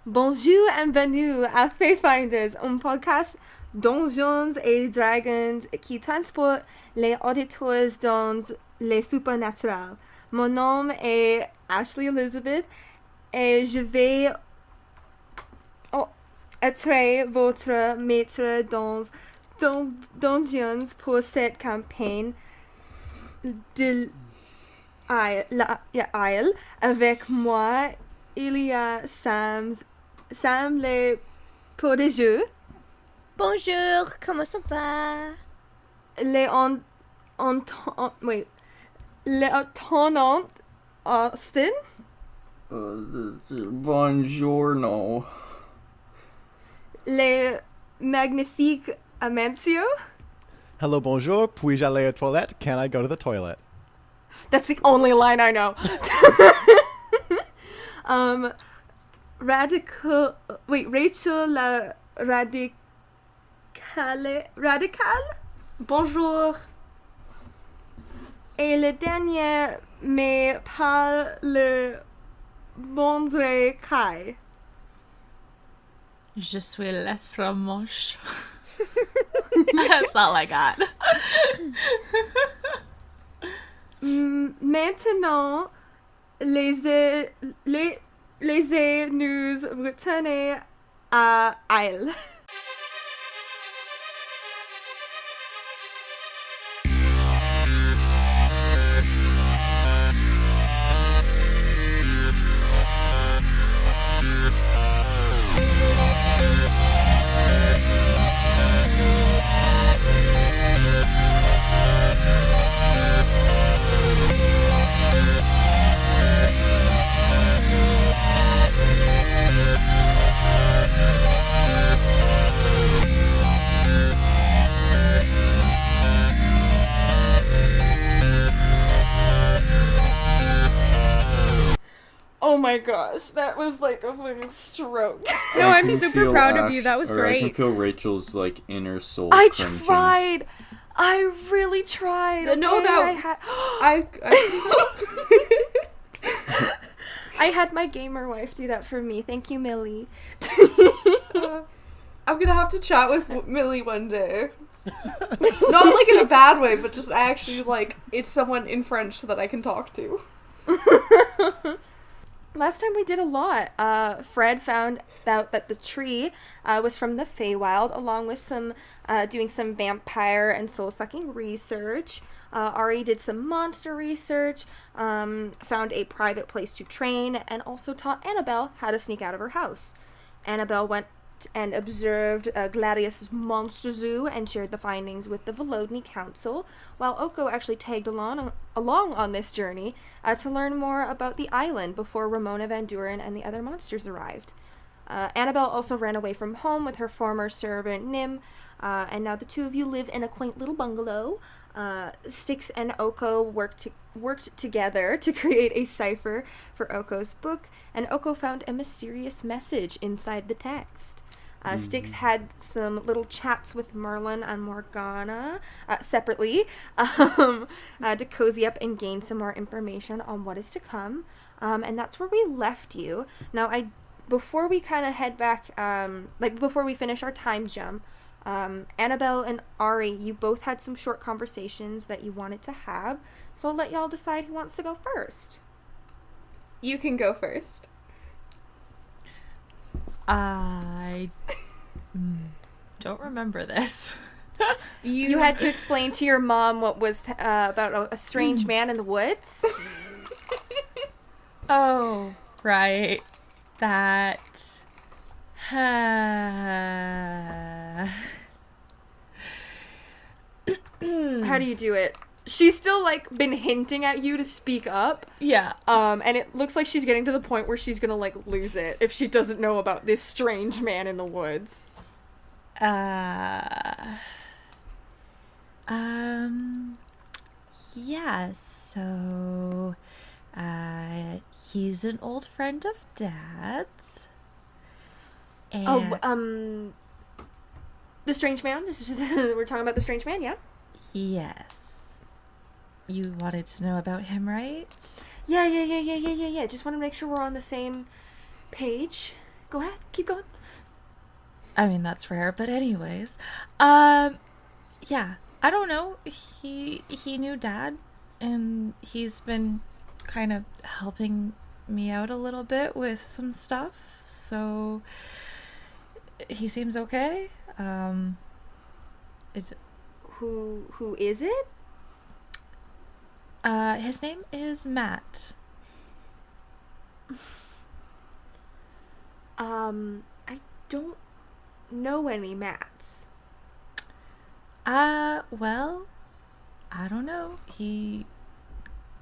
Bonjour et bienvenue à Fayfinders, un podcast Donjons et Dragons qui transporte les auditeurs dans les supernatural. Mon nom est Ashley Elizabeth et je vais être votre maître dans Donjons pour cette campagne de Isle. Avec moi, il y a Sam le prodigieux. Bonjour, comment ça va? Lieutenant Austin. Buongiorno. Le magnifique Amancio. Hello, bonjour. Puis-je aller aux toilettes? Can I go to the toilet? That's the only line I know. Rachel la radicale. Bonjour. Et le dernier, mais pas le Bondré Kai. Je suis la fromoche. That's all I got. Maintenant, les nous retourner à Isle. Oh my gosh, that was like a fucking stroke. No, I I'm can super feel proud of Ash- you. That was or I can great. feel Rachel's like inner soul. I cringing. tried. I really tried. No, okay? that- I had my gamer wife do that for me. Thank you, Millie. I'm gonna have to chat with Millie one day. Not like in a bad way, but just actually like it's someone in French that I can talk to. Last time we did a lot. Fred found out that the tree was from the Feywild, along with some doing some vampire and soul-sucking research. Ari did some monster research, found a private place to train, and also taught Annabelle how to sneak out of her house. Annabelle went and observed Gladius's monster zoo and shared the findings with the Volodny Council, while Oko actually tagged along on this journey to learn more about the island before Ramona Van Duren and the other monsters arrived. Annabelle also ran away from home with her former servant Nim, and now the two of you live in a quaint little bungalow. Styx and Oko worked together to create a cipher for Oko's book, and Oko found a mysterious message inside the text. Styx had some little chats with Merlin and Morgana separately to cozy up and gain some more information on what is to come. And that's where we left you. Now, before we kind of head back, before we finish our time jump, Annabelle and Ari, you both had some short conversations that you wanted to have. So I'll let y'all decide who wants to go first. You can go first. I don't remember this. You had to explain to your mom what was about a strange man in the woods. Oh, right. That. How do you do it? She's still like been hinting at you to speak up. Yeah. And it looks like she's getting to the point where she's gonna like lose it if she doesn't know about this strange man in the woods. Yeah, so he's an old friend of Dad's. And the strange man? We're talking about the strange man, yeah? yes. You wanted to know about him, right? Yeah. Just want to make sure we're on the same page. Go ahead. Keep going. I mean, that's rare, but anyways. Yeah. I don't know. He knew Dad, and he's been kind of helping me out a little bit with some stuff, so he seems okay. Who is it? His name is Matt. I don't know any Matts. Well, I don't know. He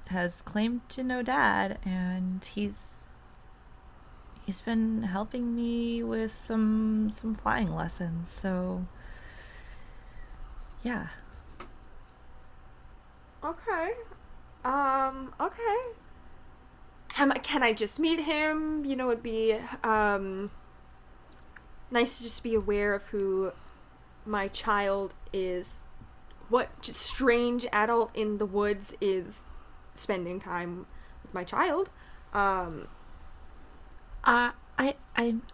has claimed to know Dad, and he's been helping me with some flying lessons, so yeah. Okay. Okay. Can I just meet him? You know, it'd be, nice to just be aware of who my child is. What just strange adult in the woods is spending time with my child. I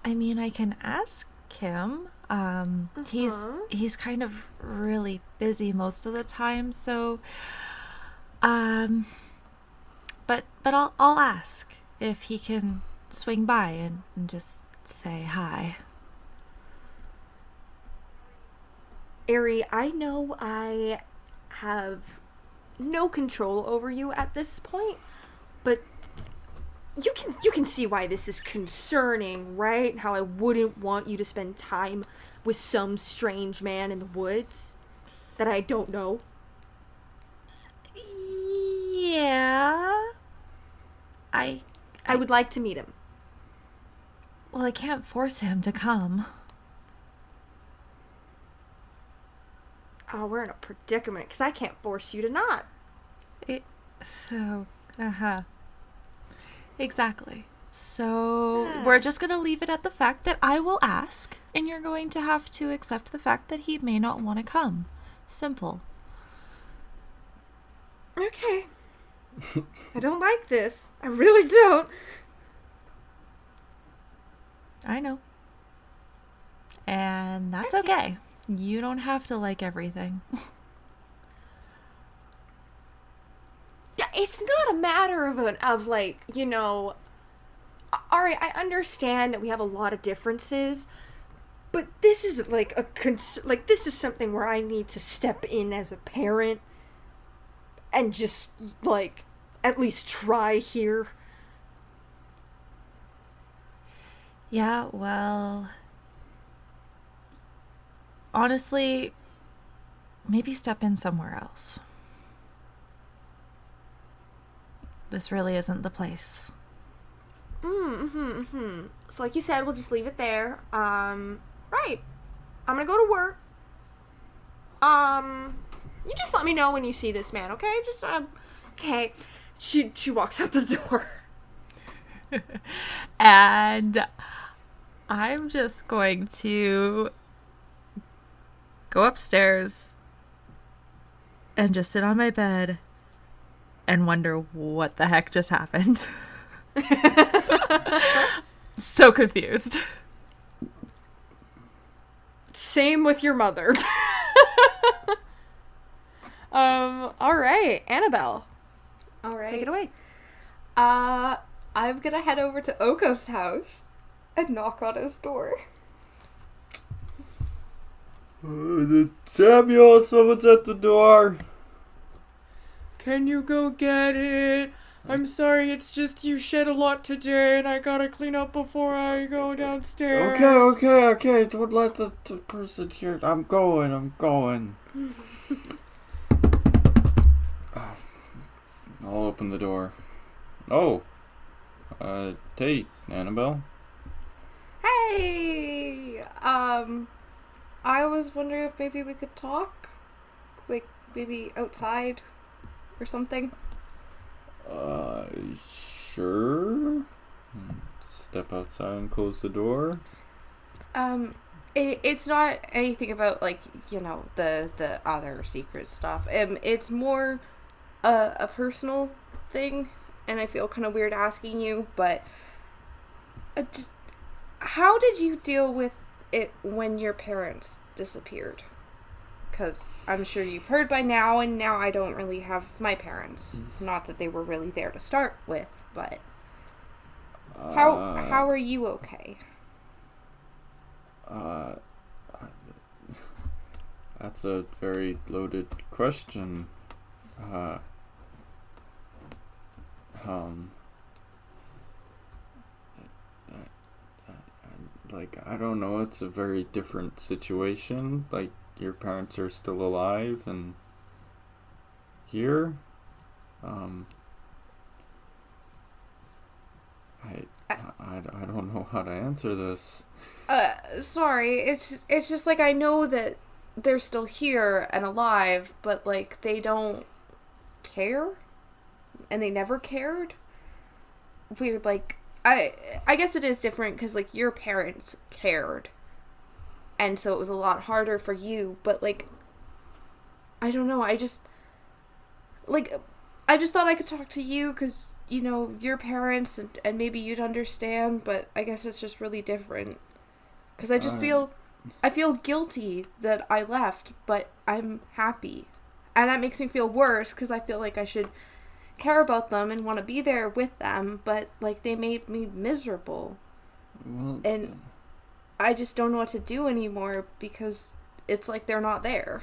mean, I can ask him. He's kind of really busy most of the time, so but I'll ask if he can swing by and just say hi. Ari, I know I have no control over you at this point, but you can see why this is concerning, right? How I wouldn't want you to spend time with some strange man in the woods that I don't know. Yeah. I would like to meet him. Well, I can't force him to come. Oh, we're in a predicament because I can't force you to not. Exactly. So we're just going to leave it at the fact that I will ask, and you're going to have to accept the fact that he may not want to come. Simple. Okay. I don't like this. I really don't. I know. And that's okay. You don't have to like everything. Yeah, it's not a matter of like, you know, Ari, I understand that we have a lot of differences, but this is like this is something where I need to step in as a parent and just like at least try here. Yeah, well, honestly, maybe step in somewhere else. This really isn't the place. So like you said, we'll just leave it there. Right. I'm gonna go to work. You just let me know when you see this man, okay? Just, okay. She walks out the door. And I'm just going to go upstairs and just sit on my bed and wonder what the heck just happened. So confused. Same with your mother. All right, Annabelle. All right. Take it away. I'm gonna head over to Oko's house and knock on his door. Samuel, someone's at the door. Can you go get it? I'm sorry, it's just you shed a lot today and I gotta clean up before I go downstairs. Okay. Don't let the person hear. I'm going. I'll open the door. Oh. Tate, Annabelle? Hey! I was wondering if maybe we could talk? Like, maybe outside or something? Sure. Step outside and close the door. It's not anything about, like, you know, the other secret stuff. It's more a personal thing, and I feel kind of weird asking you, but how did you deal with it when your parents disappeared? Because I'm sure you've heard by now, and now I don't really have my parents. Not that they were really there to start with, but how are you okay? That's a very loaded question. Like, I don't know, it's a very different situation. Like, your parents are still alive and here. I don't know how to answer this. Sorry, it's just like I know that they're still here and alive, but like they don't care, and they never cared. Weird, like I guess it is different because like your parents cared, and so it was a lot harder for you. But like, I don't know. I just thought I could talk to you because you know your parents and maybe you'd understand. But I guess it's just really different because I just I feel guilty that I left, but I'm happy, and that makes me feel worse because I feel like I should care about them and want to be there with them, but like they made me miserable. Well, and I just don't know what to do anymore because it's like they're not there.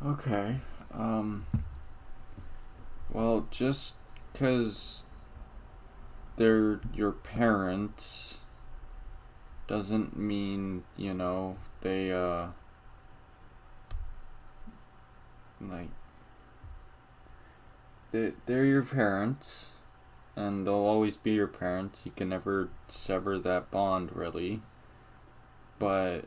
Okay. Well, just because they're your parents doesn't mean, you know, they, like, they're your parents, and they'll always be your parents. You can never sever that bond, really. But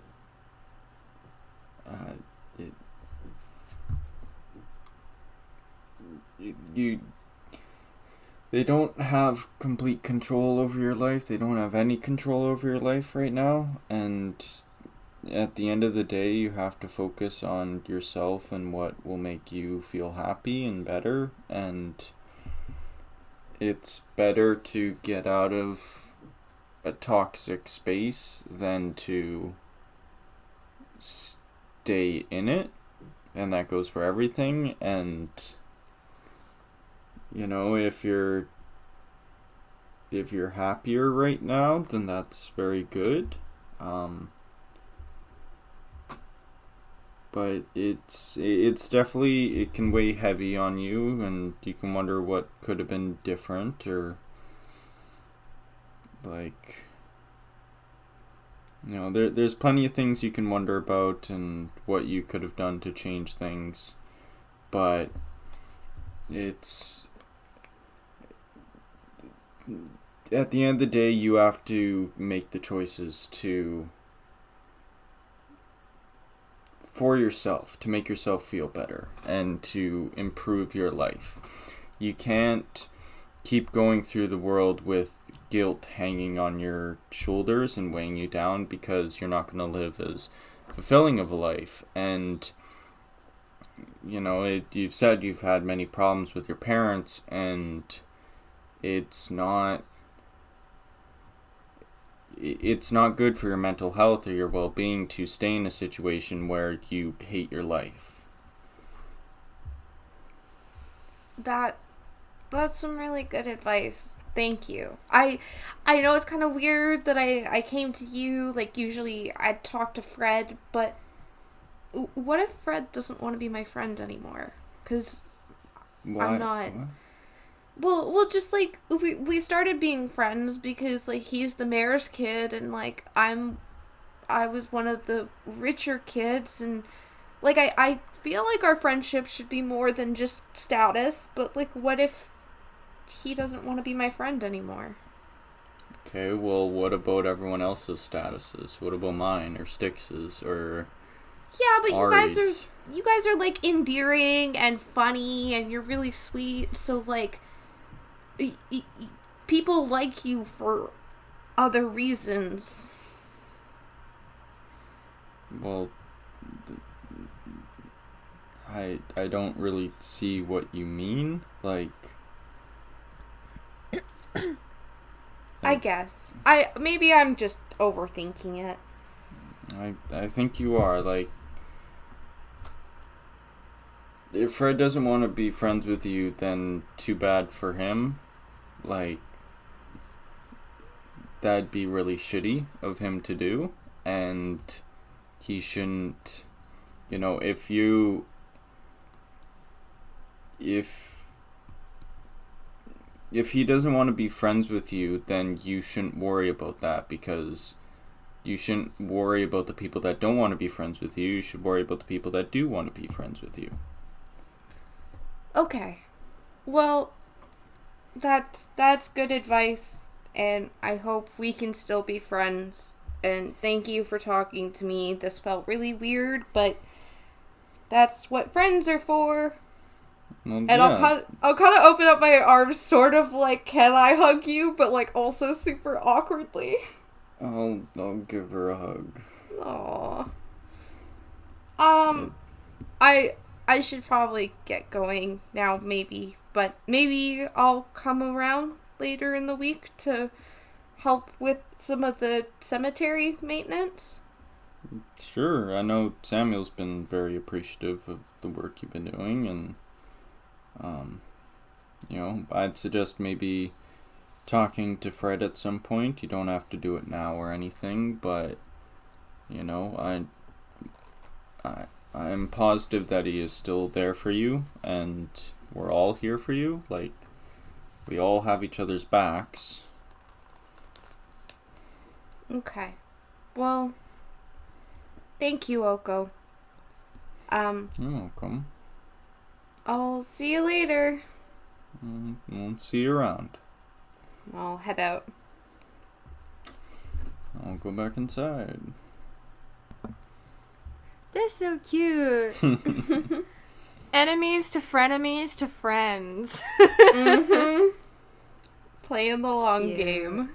they don't have complete control over your life. They don't have any control over your life right now, and at the end of the day, you have to focus on yourself and what will make you feel happy and better. And it's better to get out of a toxic space than to stay in it. And that goes for everything. And, you know, if you're happier right now, then that's very good. But it's definitely, it can weigh heavy on you, and you can wonder what could have been different, or like, you know, there's plenty of things you can wonder about and what you could have done to change things, but it's, at the end of the day, you have to make the choices for yourself, to make yourself feel better and to improve your life. You can't keep going through the world with guilt hanging on your shoulders and weighing you down, because you're not going to live as fulfilling of a life. And, you know, you've said you've had many problems with your parents, and it's not good for your mental health or your well-being to stay in a situation where you hate your life. That's some really good advice. Thank you. I know it's kind of weird that I came to you. Like, usually I'd talk to Fred, but what if Fred doesn't want to be my friend anymore? Because I'm not... What? Well, just, like, we started being friends because, like, he's the mayor's kid, and, like, I was one of the richer kids, and, like, I feel like our friendship should be more than just status, but, like, what if he doesn't want to be my friend anymore? Okay, well, what about everyone else's statuses? What about mine, or Styx's, or Yeah, but Ari's? you guys are, like, endearing and funny, and you're really sweet, so, like... people like you for other reasons. Well, I don't really see what you mean. Like, I guess. Maybe I'm just overthinking it. I think you are. Like, if Fred doesn't want to be friends with you, then too bad for him. Like, that'd be really shitty of him to do, and he shouldn't, if he doesn't want to be friends with you, then you shouldn't worry about that, because you shouldn't worry about the people that don't want to be friends with you. You should worry about the people that do want to be friends with you. Okay. Well, that's good advice, and I hope we can still be friends. And thank you for talking to me. This felt really weird, but that's what friends are for. Well, And yeah. I'll kind of open up my arms, sort of like, can I hug you? But like also super awkwardly. I'll give her a hug. Aww. I should probably get going now, maybe. But maybe I'll come around later in the week to help with some of the cemetery maintenance. Sure, I know Samuel's been very appreciative of the work you've been doing, and I'd suggest maybe talking to Fred at some point. You don't have to do it now or anything, but I'm positive that he is still there for you, and we're all here for you. Like, we all have each other's backs. Okay. Well, thank you, Oko. You're welcome. I'll see you later. We'll see you around. I'll head out. I'll go back inside. They're so cute. Enemies to frenemies to friends. Mm-hmm. Playing the long Cute. game.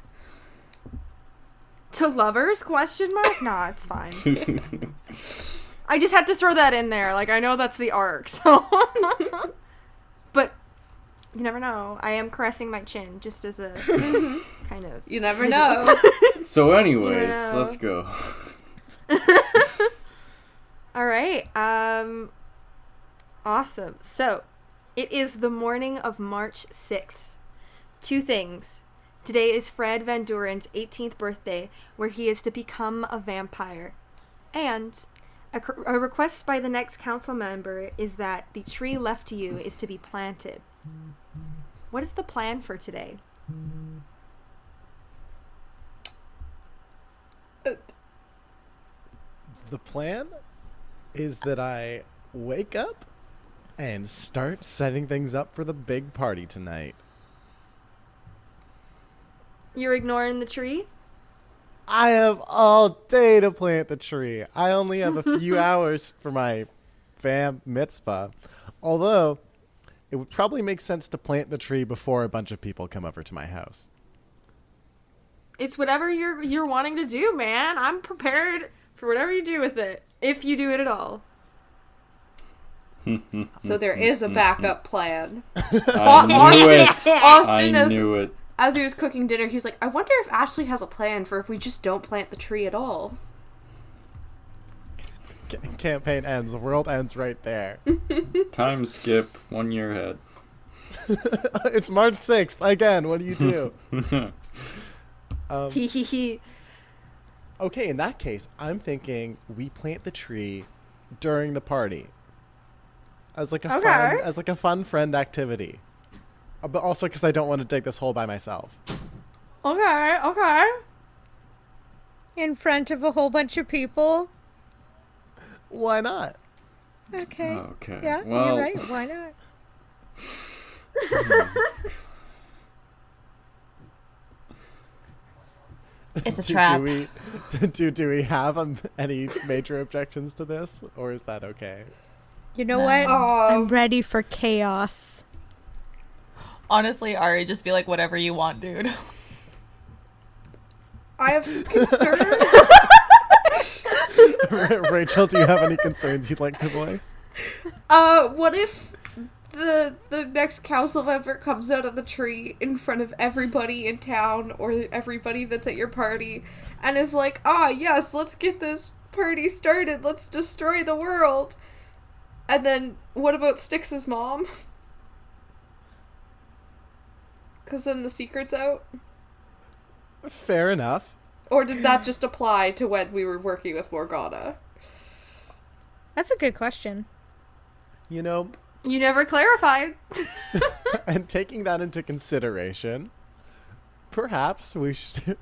To lovers? Question mark? Nah, it's fine. I just had to throw that in there. Like, I know that's the arc, so. But you never know. I am caressing my chin just as a kind of. You never know. So anyways, You know. let's go. All right. Awesome. So, it is the morning of March 6th. Two things. Today is Fred Van Duren's 18th birthday, where he is to become a vampire. And a request by the next council member is that the tree left to you is to be planted. What is the plan for today? The plan is that I wake up and start setting things up for the big party tonight. You're ignoring the tree? I have all day to plant the tree. I only have a few hours for my Vamitzvah. Although, it would probably make sense to plant the tree before a bunch of people come over to my house. It's whatever you're wanting to do, man. I'm prepared for whatever you do with it, if you do it at all. So there is a backup plan. I knew it. Austin, I knew it. as he was cooking dinner, he's like, I wonder if Ashley has a plan for if we just don't plant the tree at all. Campaign ends. The world ends right there. Time skip 1 year ahead. It's March 6th. Again, what do you do? Hee. Okay, in that case, I'm thinking we plant the tree during the party. As like a fun friend activity. But also because I don't want to dig this hole by myself. Okay. In front of a whole bunch of people. Why not? Okay. Okay. Yeah, Well, you're right. Why not? It's a trap. Do we have any major objections to this, or is that okay? You know No. what? I'm ready for chaos. Honestly, Ari, just be like, whatever you want, dude. I have some concerns. Rachel, do you have any concerns you'd like to voice? What if the next council member comes out of the tree in front of everybody in town or everybody that's at your party and is like, yes, let's get this party started. Let's destroy the world. And then what about Styx's mom? Because then the secret's out? Fair enough. Or did that just apply to when we were working with Morgana? That's a good question. You know, You never clarified. and taking that into consideration, perhaps we should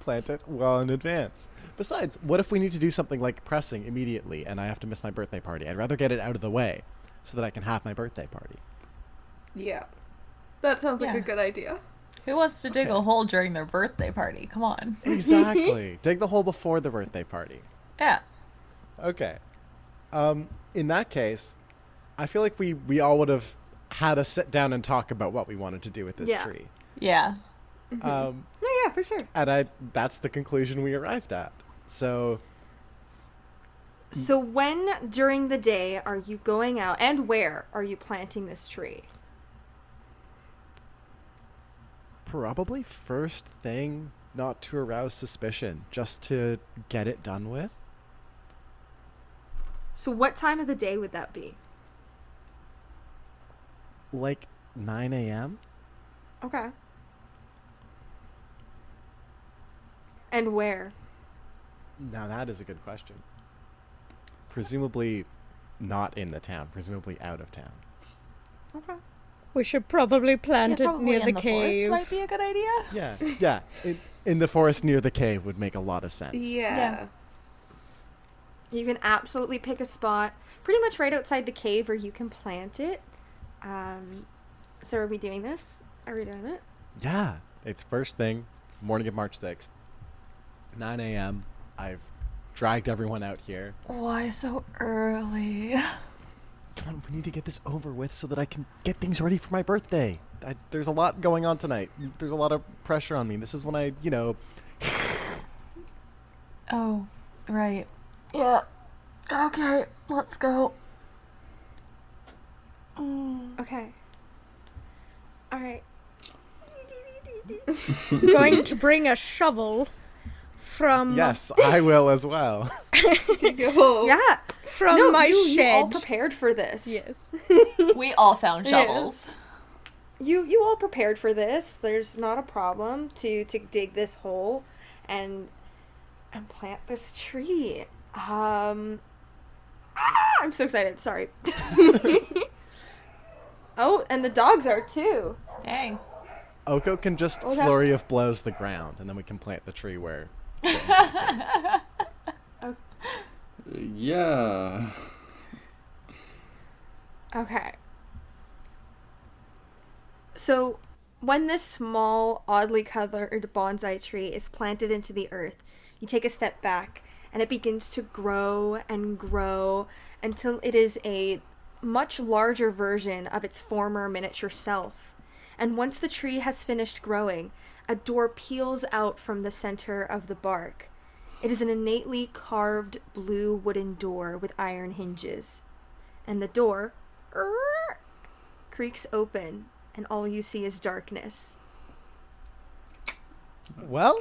plant it well in advance. Besides, what if we need to do something like pressing immediately and I have to miss my birthday party? I'd rather get it out of the way so that I can have my birthday party. Yeah. That sounds like Yeah. a good idea. Who wants to dig a hole during their birthday party? Come on. Exactly. Dig the hole before the birthday party. Yeah. Okay. In that case, I feel like we all would have had a sit down and talk about what we wanted to do with this Yeah. tree. Yeah. No, yeah, for sure. And that's the conclusion we arrived at. So So when during the day are you going out, and where are you planting this tree? probably first thing, not to arouse suspicion, just to get it done with. So what time of the day would that be? Like 9 a.m.? Okay. And where? Now that is a good question. Presumably not in the town, presumably out of town. Okay. We should probably plant it probably near in the the cave. forest might be a good idea. Yeah. In the forest near the cave would make a lot of sense. Yeah. You can absolutely pick a spot pretty much right outside the cave where you can plant it. So are we doing this? Are we doing it? Yeah, it's first thing, morning of March 6th, 9 a.m. I've dragged everyone out here. Why so early? Come on, we need to get this over with so that I can get things ready for my birthday. There's a lot going on tonight. There's a lot of pressure on me. This is when I, Oh, right. Yeah. Okay, let's go. Okay. All right. Going to bring a shovel from Yes, I will as well. Go. Yeah. from No, my you all shed. prepared for this. Yes. We all found shovels. You all prepared for this. There's not a problem to dig this hole and plant this tree. I'm so excited. Sorry. Oh, and the dogs are too. Dang. Oko can just Okay. flurry of blows the ground, and then we can plant the tree where. Yeah. Okay. So, when this small, oddly colored bonsai tree is planted into the earth, you take a step back and it begins to grow and grow until it is a much larger version of its former miniature self. And once the tree has finished growing, a door peels out from the center of the bark. It is an innately carved blue wooden door with iron hinges. And the door creaks open, and all you see is darkness. Well,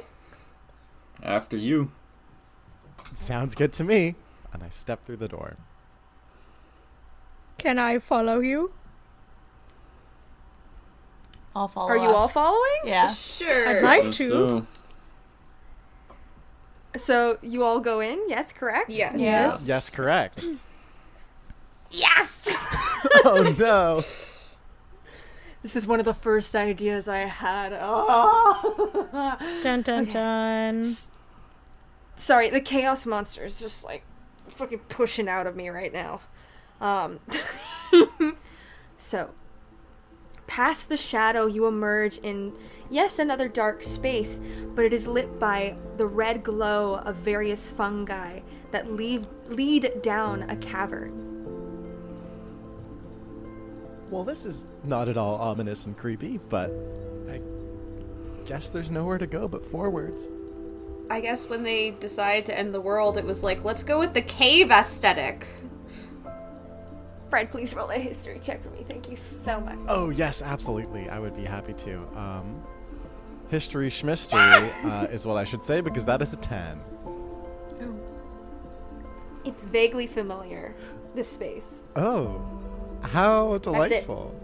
After you. sounds good to me. And I step through the door. Can I follow you? I'll follow Are you up. all following? Yeah. Sure. I'd like Guess to. so. So you all go in, yes, correct? Yes. Yeah. Yes, correct. Yes! Oh no. This is one of the first ideas I had. Oh. Dun dun dun. Sorry, the chaos monster is just like fucking pushing out of me right now. So, past the shadow, you emerge in, yes, another dark space, but it is lit by the red glow of various fungi that lead down a cavern. Well, this is not at all ominous and creepy, but I guess there's nowhere to go but forwards. I guess when they decided to end the world, it was like, let's go with the cave aesthetic. Fred, please roll a history check for me. Thank you so much. Oh, yes, absolutely. I would be happy to. History schmistery is what I should say, because that is a 10. It's vaguely familiar, this space. Oh, how delightful.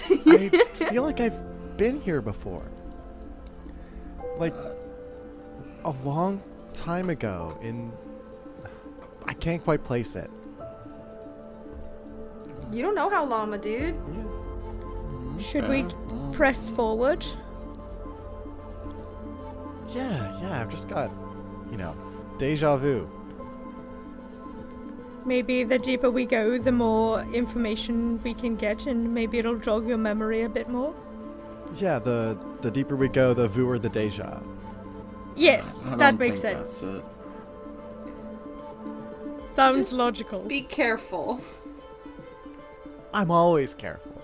I feel like I've been here before. Like, a long time ago in... I can't quite place it. You don't know how long, my dude. Should we press forward? Yeah, I've just got, deja vu. Maybe the deeper we go, the more information we can get, and maybe it'll jog your memory a bit more. Yeah, the deeper we go, the vuer the deja. Yes, I that don't makes think sense. that's it. Sounds Just logical. Be careful. I'm always careful.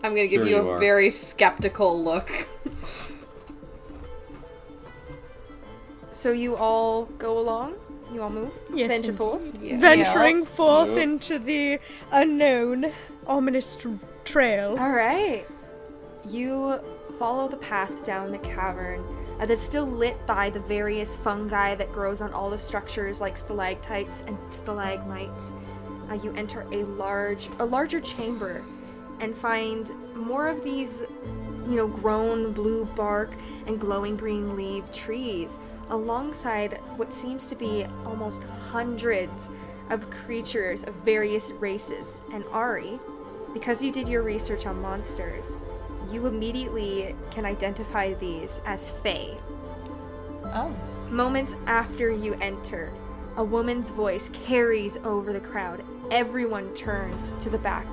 I'm gonna give Sure you you a are. very skeptical look. So you all go along? You all move? Yes, Venture indeed. forth? Yeah. Venturing Yes. forth Yep. into the unknown, ominous trail. All right. You follow the path down the cavern that's still lit by the various fungi that grows on all the structures like stalactites and stalagmites. You enter a larger chamber and find more of these, grown blue bark and glowing green leaf trees alongside what seems to be almost hundreds of creatures of various races. And Ari, because you did your research on monsters, you immediately can identify these as Fae. Oh. Moments after you enter, a woman's voice carries over the crowd. Everyone turns to the back.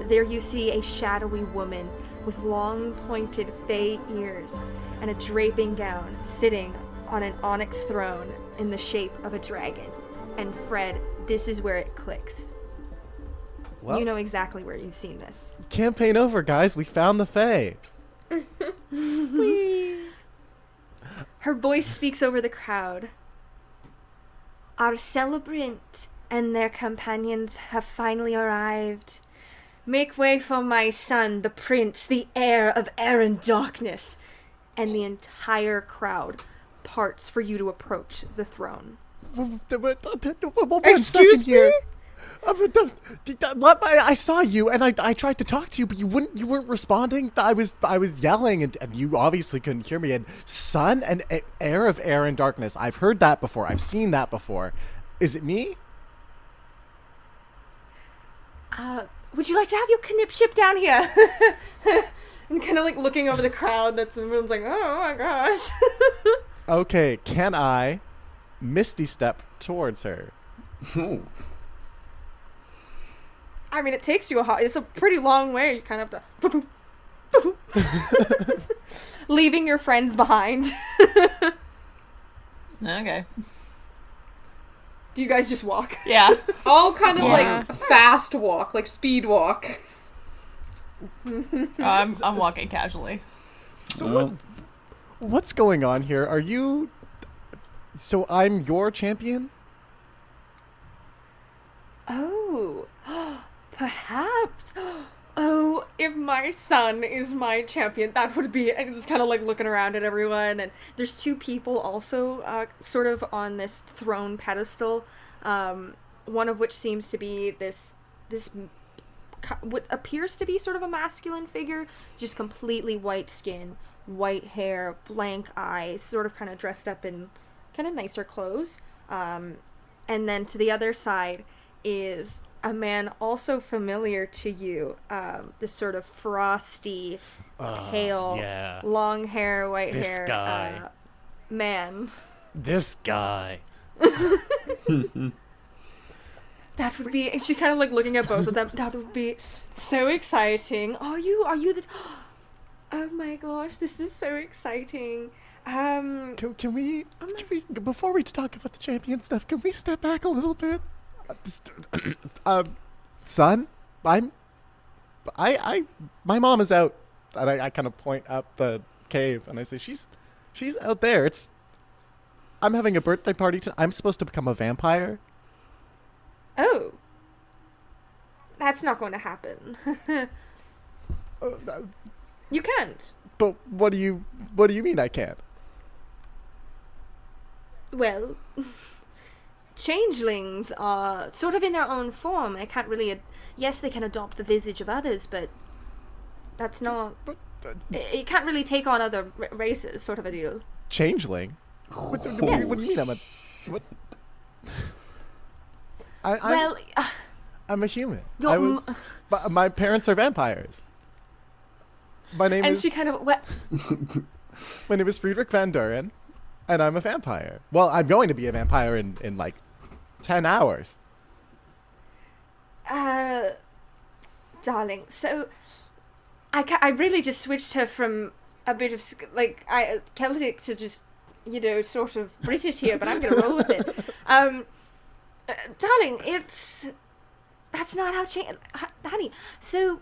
There you see a shadowy woman with long pointed Fae ears and a draping gown sitting on an onyx throne in the shape of a dragon. And Fred, this is where it clicks. Well, You know exactly where you've seen this. campaign over, guys. We found the Fae. Her voice speaks over the crowd. Our celebrant and their companions have finally arrived. Make way for my son, the prince, the heir of air and darkness. And the entire crowd parts for you to approach the throne. Excuse me? I saw you, and I tried to talk to you, but you weren't responding. I was yelling, and you obviously couldn't hear me. And son and heir of air and darkness. I've heard that before. I've seen that before. Is it me? Would you like to have your knipship down here? And kind of like looking over the crowd that's everyone's like, oh my gosh. Okay, can I misty step towards her? Ooh. I mean, it takes you it's a pretty long way. You kind of have to leaving your friends behind. Okay. Do you guys just walk? Yeah. All kind of Yeah. like fast walk, like speed walk. I'm walking casually. So what's going on here? Are you... So I'm your champion? Oh, perhaps. Oh, if my son is my champion, that would be. And it's kind of like looking around at everyone, and there's two people also, sort of on this throne pedestal. One of which seems to be this what appears to be sort of a masculine figure, just completely white skin, white hair, blank eyes, sort of kind of dressed up in kind of nicer clothes. And then to the other side is a man also familiar to you, this sort of frosty, pale, yeah. long hair, white This hair guy. man. This guy. That would be. And she's kind of like looking at both of them. That would be so exciting. Are you the? Oh my gosh, this is so exciting. Can we, before we talk about the champion stuff, can we step back a little bit? Son, my mom is out, and I kind of point up the cave, and I say, she's out there. I'm having a birthday party tonight. I'm supposed to become a vampire. Oh. That's not going to happen. You can't. But what do you mean I can't? Well, changelings are sort of in their own form. They can't really... yes, they can adopt the visage of others, but that's not... it can't really take on other races, sort of a deal. Changeling? What do you mean I'm a... What? I'm a human. My parents are vampires. My name and is... she kind of... My name is Friedrich Van Duren, and I'm a vampire. Well, I'm going to be a vampire in like 10 hours. Darling, so... I really just switched her from a bit of, like, Celtic to just, sort of British here, but I'm going to roll with it. Darling, that's not how honey. So,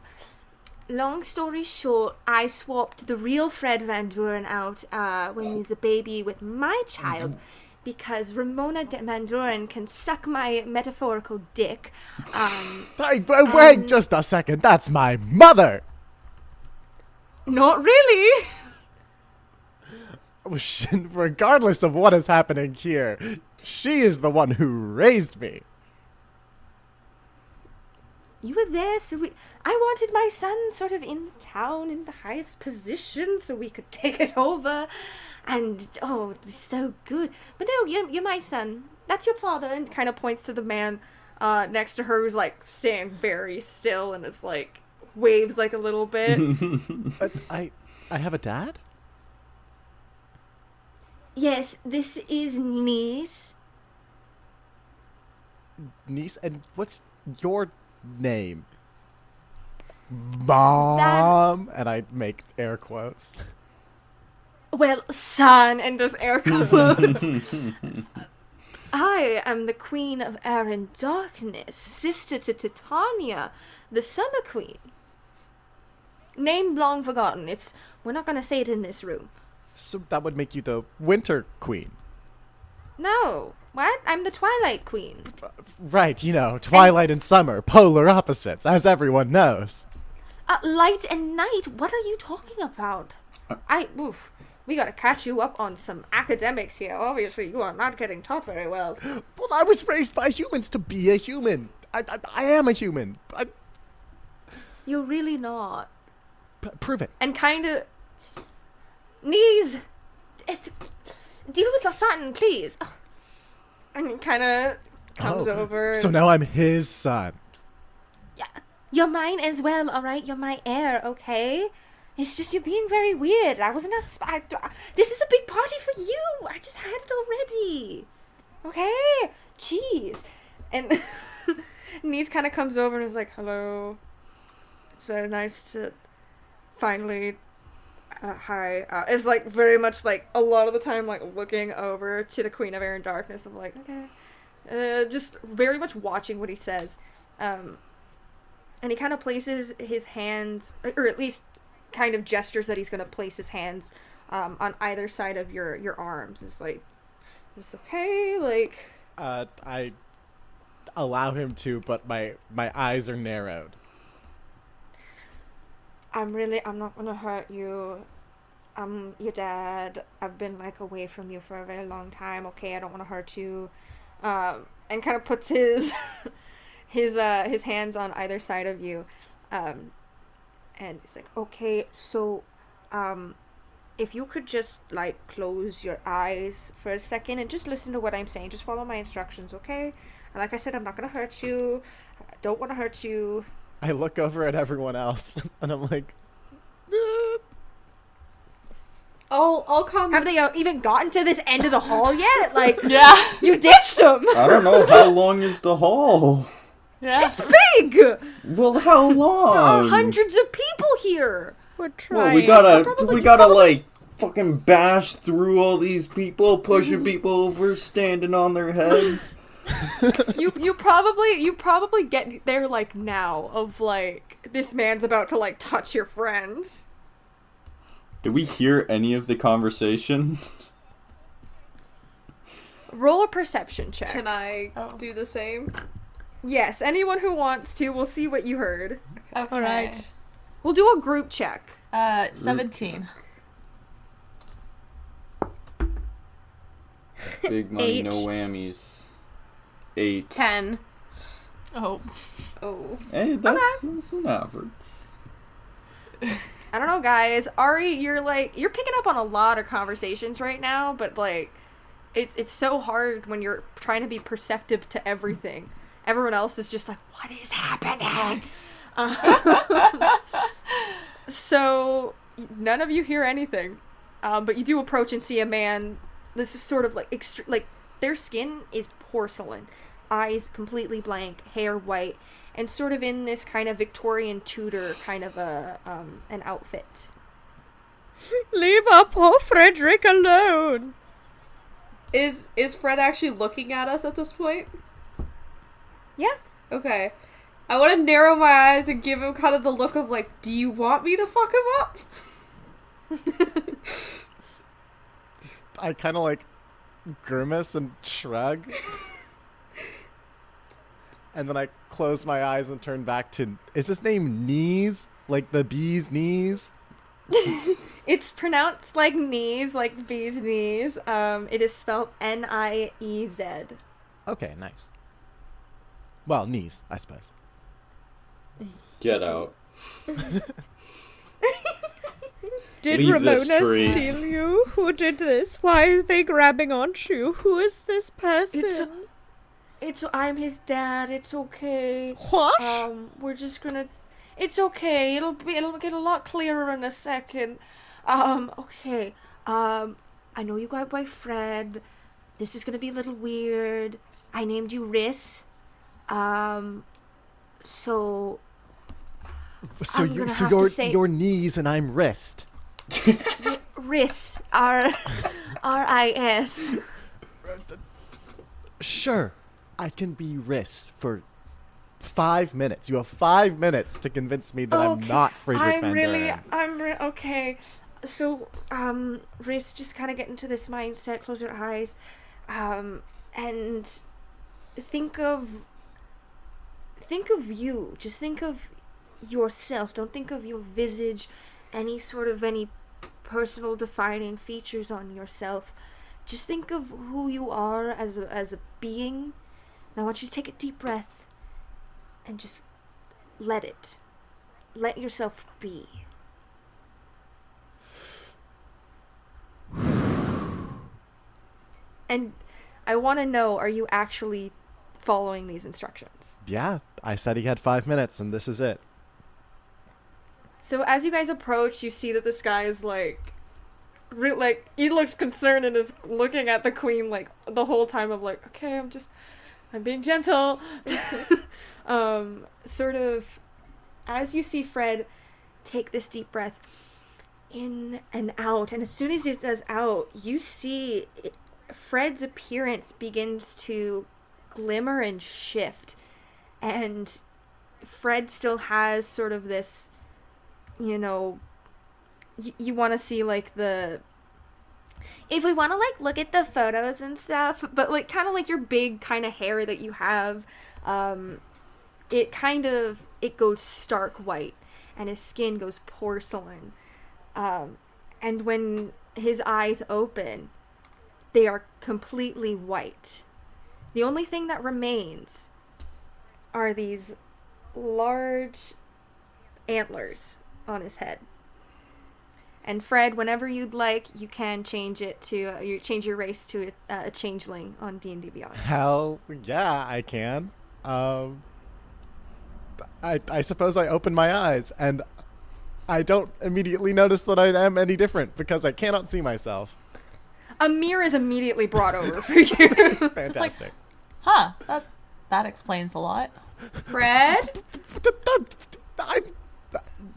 long story short, I swapped the real Fred Van Duren out when he was a baby with my child, because Ramona Van Duren can suck my metaphorical dick. Wait just a second, that's my mother! Not really! Regardless of what is happening here, she is the one who raised me. You were there, so I wanted my son sort of in town in the highest position so we could take it over. And, oh, it was so good. But no, you're my son. That's your father. And kind of points to the man next to her who's, like, staying very still and is, like, waves, like, a little bit. I have a dad? Yes, this is niece. Niece? And what's your name? Mom! And I make air quotes. Well, son, and does air quotes. I am the Queen of Air and Darkness, sister to Titania, the Summer Queen. Name long forgotten. We're not gonna say it in this room. So that would make you the Winter Queen. No. What? I'm the Twilight Queen. Right, Twilight and summer, polar opposites, as everyone knows. Light and night? What are you talking about? We gotta catch you up on some academics here. Obviously, you are not getting taught very well. Well, I was raised by humans to be a human. I am a human. You're really not. Prove it. And kind of... Knees! Deal with your son, please. And he kind of comes over. So now I'm his son. Yeah, you're mine as well, alright? You're my heir, okay? It's just you're being very weird. I wasn't... This is a big party for you! I just had it already. Okay? Jeez. And Knees kind of comes over and is like, hello. It's very nice to finally... hi. It's like very much like a lot of the time like looking over to the Queen of Air and Darkness. I'm like, okay. Just very much watching what he says. And he kind of places his hands, or at least kind of gestures that he's going to place his hands on either side of your arms. It's like, is this okay? Like... I allow him to, but my eyes are narrowed. I'm not gonna hurt you. I'm your dad. I've been like away from you for a very long time. Okay, I don't want to hurt you. And kind of puts his his hands on either side of you. And it's like, okay, so if you could just like close your eyes for a second and just listen to what I'm saying. Just follow my instructions, okay? And like I said, I'm not gonna hurt you. I don't want to hurt you. I look over at everyone else, and I'm like, I'll come. Have they even gotten to this end of the hall yet? Like, Yeah. you ditched them. I don't know, how long is the hall? Yeah. It's big. Well, how long? There are hundreds of people here. We're Well, trying. we gotta like fucking bash through all these people, pushing people over, standing on their heads. You probably get there like now of like this man's about to like touch your friend. Did we hear any of the conversation? roll a perception check. Can I Oh. do the same? Yes, anyone who wants to. We'll see what you heard. Okay. All right. We'll do a group check. 17. Big money, no 8. whammies. 8. 10. Oh. Oh. Hey, that's an average. I don't know, guys. Ari, you're picking up on a lot of conversations right now, but like, it's so hard when you're trying to be perceptive to everything. Everyone else is just like, what is happening? So none of you hear anything, but you do approach and see a man. This is sort of like their skin is porcelain, eyes completely blank, hair white, and sort of in this kind of Victorian Tudor kind of an outfit. Leave our poor Frederick alone. Is Fred actually looking at us at this point? Yeah. Okay. I want to narrow my eyes and give him kind of the look of like, do you want me to fuck him up? I kind of like grimace and shrug. And then I close my eyes and turn back to, is his name Knees? Like the bee's knees? It's pronounced like knees, like bee's knees. It is spelled Niez. Okay, nice. Well, knees, I suppose. Get out. Did Leave this Ramona tree. steal you? Who did this? Why are they grabbing onto you? Who is this person? I'm his dad. It's okay. What? We're just gonna. It's okay. It'll get a lot clearer in a second. Okay. I know you got by Fred. This is gonna be a little weird. I named you Riss. So So I'm you, gonna so have to you're say- your knees and I'm wrist. Riss. R-I-S. Sure, I can be wrist for 5 minutes. You have 5 minutes to convince me that I'm Okay, not Friedrich Van Doren. Okay. So, Riss, just kind of get into this mindset, close your eyes, and think of you. Just think of yourself. Don't think of your visage, any personal defining features on yourself. Just think of who you are as a being. Now I want you to take a deep breath and just let yourself be. And I want to know, are you actually following these instructions? Yeah, I said he had 5 minutes, and this is it. So as you guys approach, you see that this guy is he looks concerned and is looking at the queen the whole time of okay, I'm being gentle. Sort of as you see Fred take this deep breath in and out, and as soon as it does out, you see Fred's appearance begins to glimmer and shift, and Fred still has sort of this, you want to see if we want to look at the photos and stuff, but kind of your big kind of hair that you have, it goes stark white, and his skin goes porcelain, and when his eyes open, they are completely white. The only thing that remains are these large antlers on his head. And Fred, whenever you'd like, you can change your race to a changeling on D&D Beyond. Hell yeah, I can. I suppose I open my eyes, and I don't immediately notice that I am any different because I cannot see myself. A mirror is immediately brought over for you. Fantastic. Huh. That explains a lot. Fred?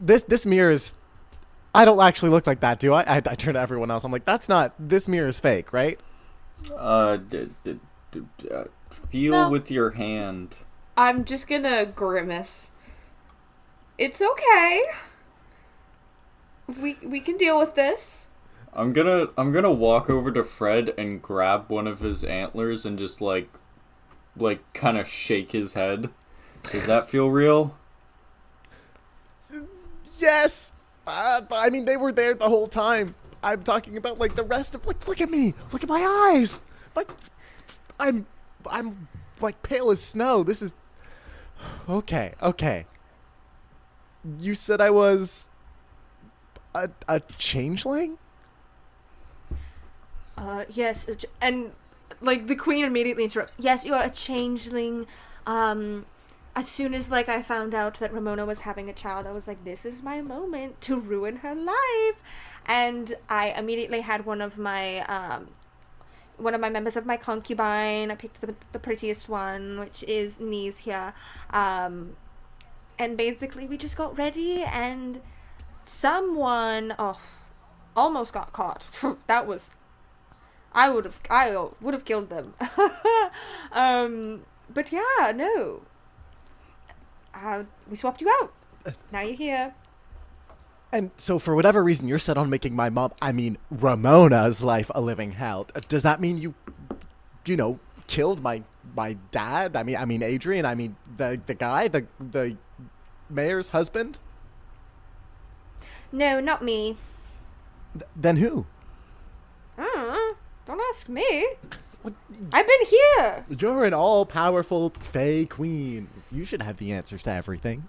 This mirror is... I don't actually look like that, do I? I turn to everyone else. I'm like, that's not... This mirror is fake, right? Feel No. with your hand. I'm just gonna grimace. It's okay. We can deal with this. I'm gonna walk over to Fred and grab one of his antlers and just like kind of shake his head. Does that feel real? Yes! I mean, they were there the whole time. I'm talking about, like, the rest of... Look at me! Look at my eyes! I'm, like, pale as snow. This is... Okay. You said I was... a changeling? Yes, and, like, the queen immediately interrupts. Yes, you are a changeling. As soon as, like, I found out that Ramona was having a child, I was like, this is my moment to ruin her life. And I immediately had one of my members of my concubine. I picked the prettiest one, which is Knees here. And basically we just got ready, and someone almost got caught. That was... I would have killed them. But yeah, no. We swapped you out. Now you're here. And so for whatever reason, you're set on making my mom, I mean, Ramona's life a living hell. Does that mean you killed my dad? I mean Adrian, I mean the guy, the mayor's husband? No, not me. Then who? Don't ask me. I've been here. You're an all-powerful Fey queen. You should have the answers to everything.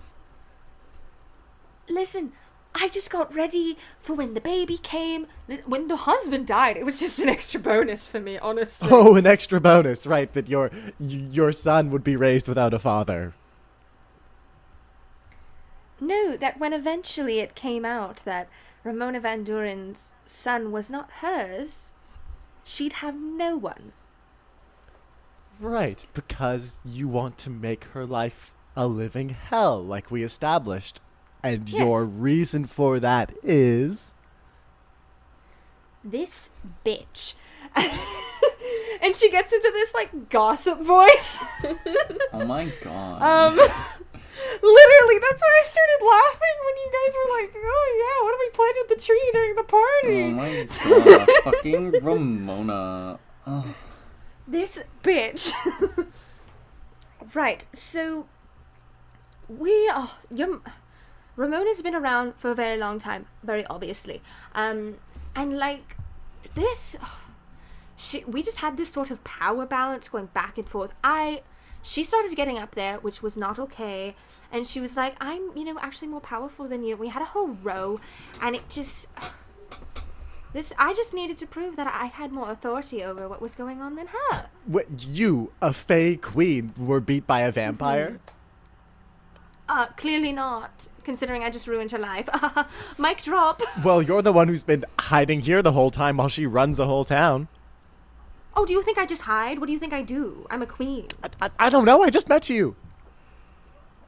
Listen, I just got ready for when the baby came. When the husband died, it was just an extra bonus for me, honestly. Oh, an extra bonus, right, that your son would be raised without a father. No, that when eventually it came out that Ramona Van Duren's son was not hers, she'd have no one. Right, because you want to make her life a living hell, like we established. And Yes. your reason for that is... This bitch. And she gets into this, like, gossip voice. Oh my god. Literally, that's why I started laughing when you guys were like, oh yeah, what if we planted the tree during the party? Oh my god. Fucking Ramona. Oh. This bitch. Right, so Ramona's been around for a very long time, very obviously. And like this, we just had this sort of power balance going back and forth. She started getting up there, which was not okay, and she was like, I'm, actually more powerful than you. We had a whole row, and it just... I just needed to prove that I had more authority over what was going on than her. What, you, a Fey queen, were beat by a vampire? Clearly not, considering I just ruined her life. Mic drop. Well, you're the one who's been hiding here the whole time while she runs the whole town. Oh, do you think I just hide? What do you think I do? I'm a queen. I don't know, I just met you.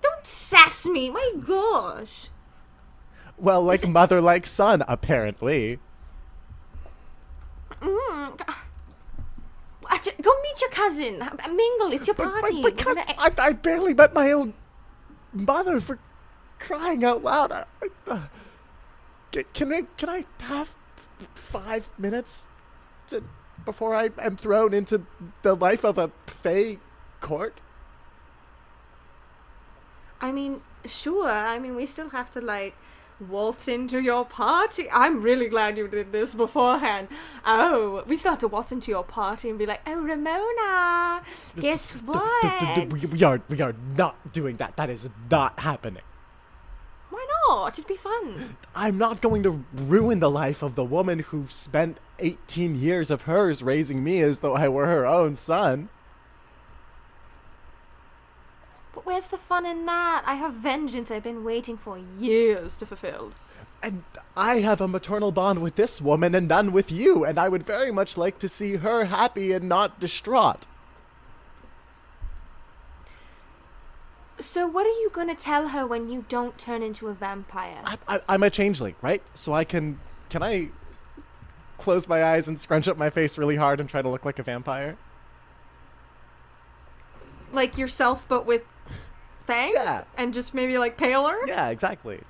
Don't sass me, my gosh. Well, like mother, like son, apparently. Go meet your cousin. Mingle, it's your party. But cousin, I barely met my own mother, for crying out loud. Can I have 5 minutes before I am thrown into the life of a Fey court? I mean, sure. I mean, we still have to, like, waltz into your party. I'm really glad you did this beforehand. Oh, we still have to waltz into your party and be like, oh, Ramona, guess what? We are not doing that. That is not happening. Why not? It'd be fun. I'm not going to ruin the life of the woman who spent 18 years of hers raising me as though I were her own son. But where's the fun in that? I have vengeance I've been waiting for years to fulfill. And I have a maternal bond with this woman and none with you, and I would very much like to see her happy and not distraught. So what are you gonna tell her when you don't turn into a vampire? I'm a changeling, right? So can I close my eyes and scrunch up my face really hard and try to look like a vampire? Like yourself, but with fangs? Yeah. And just maybe, like, paler? Yeah, exactly.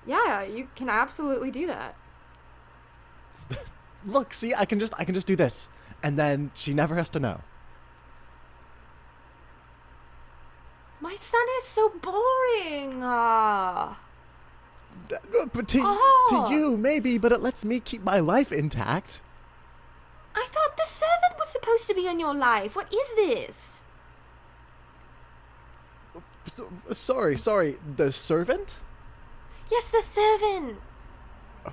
Yeah, you can absolutely do that. Look, see, I can just do this, and then she never has to know. My son is so boring. But to you, maybe, but it lets me keep my life intact. I thought the servant was supposed to be in your life. What is this? Sorry, the servant? Yes, the servant.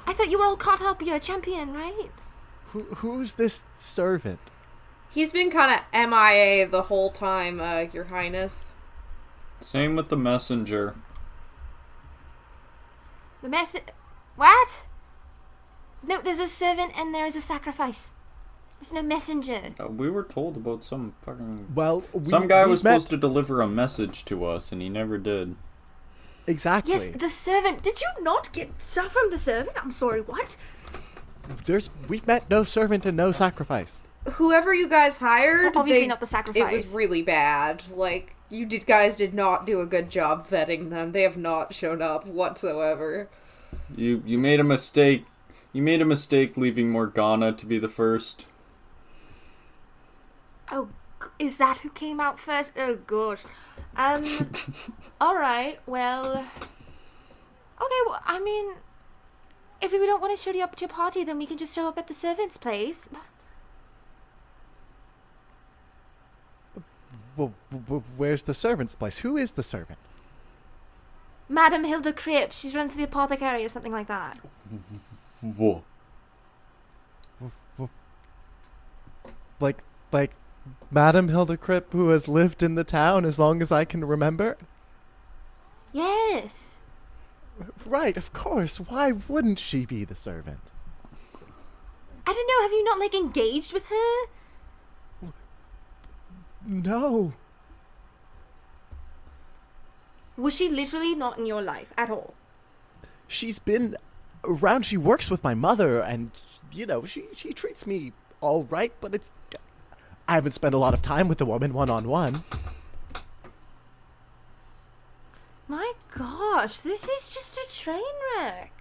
I thought you were all caught up. You're a champion, right? Who's this servant? He's been kind of MIA the whole time, Your Highness. Same with the messenger. The What? No, there's a servant and there is a sacrifice. There's no messenger. We were told about some fucking... Well, some guy was supposed to deliver a message to us, and he never did. Exactly. Yes, the servant. Did you not get stuff from the servant? I'm sorry, what? We've met no servant and no sacrifice. Whoever you guys hired, Obviously not the sacrifice. It was really bad. Like, guys did not do a good job vetting them. They have not shown up whatsoever. You made a mistake. You made a mistake leaving Morgana to be the first. Oh, is that who came out first? Oh, gosh. Alright, well... Okay, well, I mean... If we don't want to show you up to your party, then we can just show up at the servant's place. Well, where's the servant's place? Who is the servant? Madam Hilda Cripp. She runs the apothecary or something like that. Whoa. Like Madam Hilda Cripp, who has lived in the town as long as I can remember? Yes. Right, of course. Why wouldn't she be the servant? I don't know, have you not, engaged with her? No. Was she literally not in your life at all? She's been around. She works with my mother, and, she treats me all right, but I haven't spent a lot of time with the woman one-on-one. My gosh, this is just a train wreck.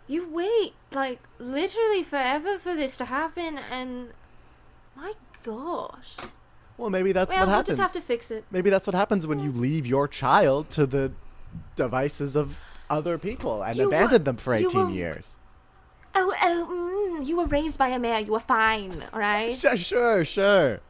You wait, literally forever for this to happen, and... My gosh. Well, maybe that's what we'll happens. Just have to fix it. Maybe that's what happens when you leave your child to the devices of other people and abandon them for 18 years. You were raised by a mayor. You were fine, alright? Sure.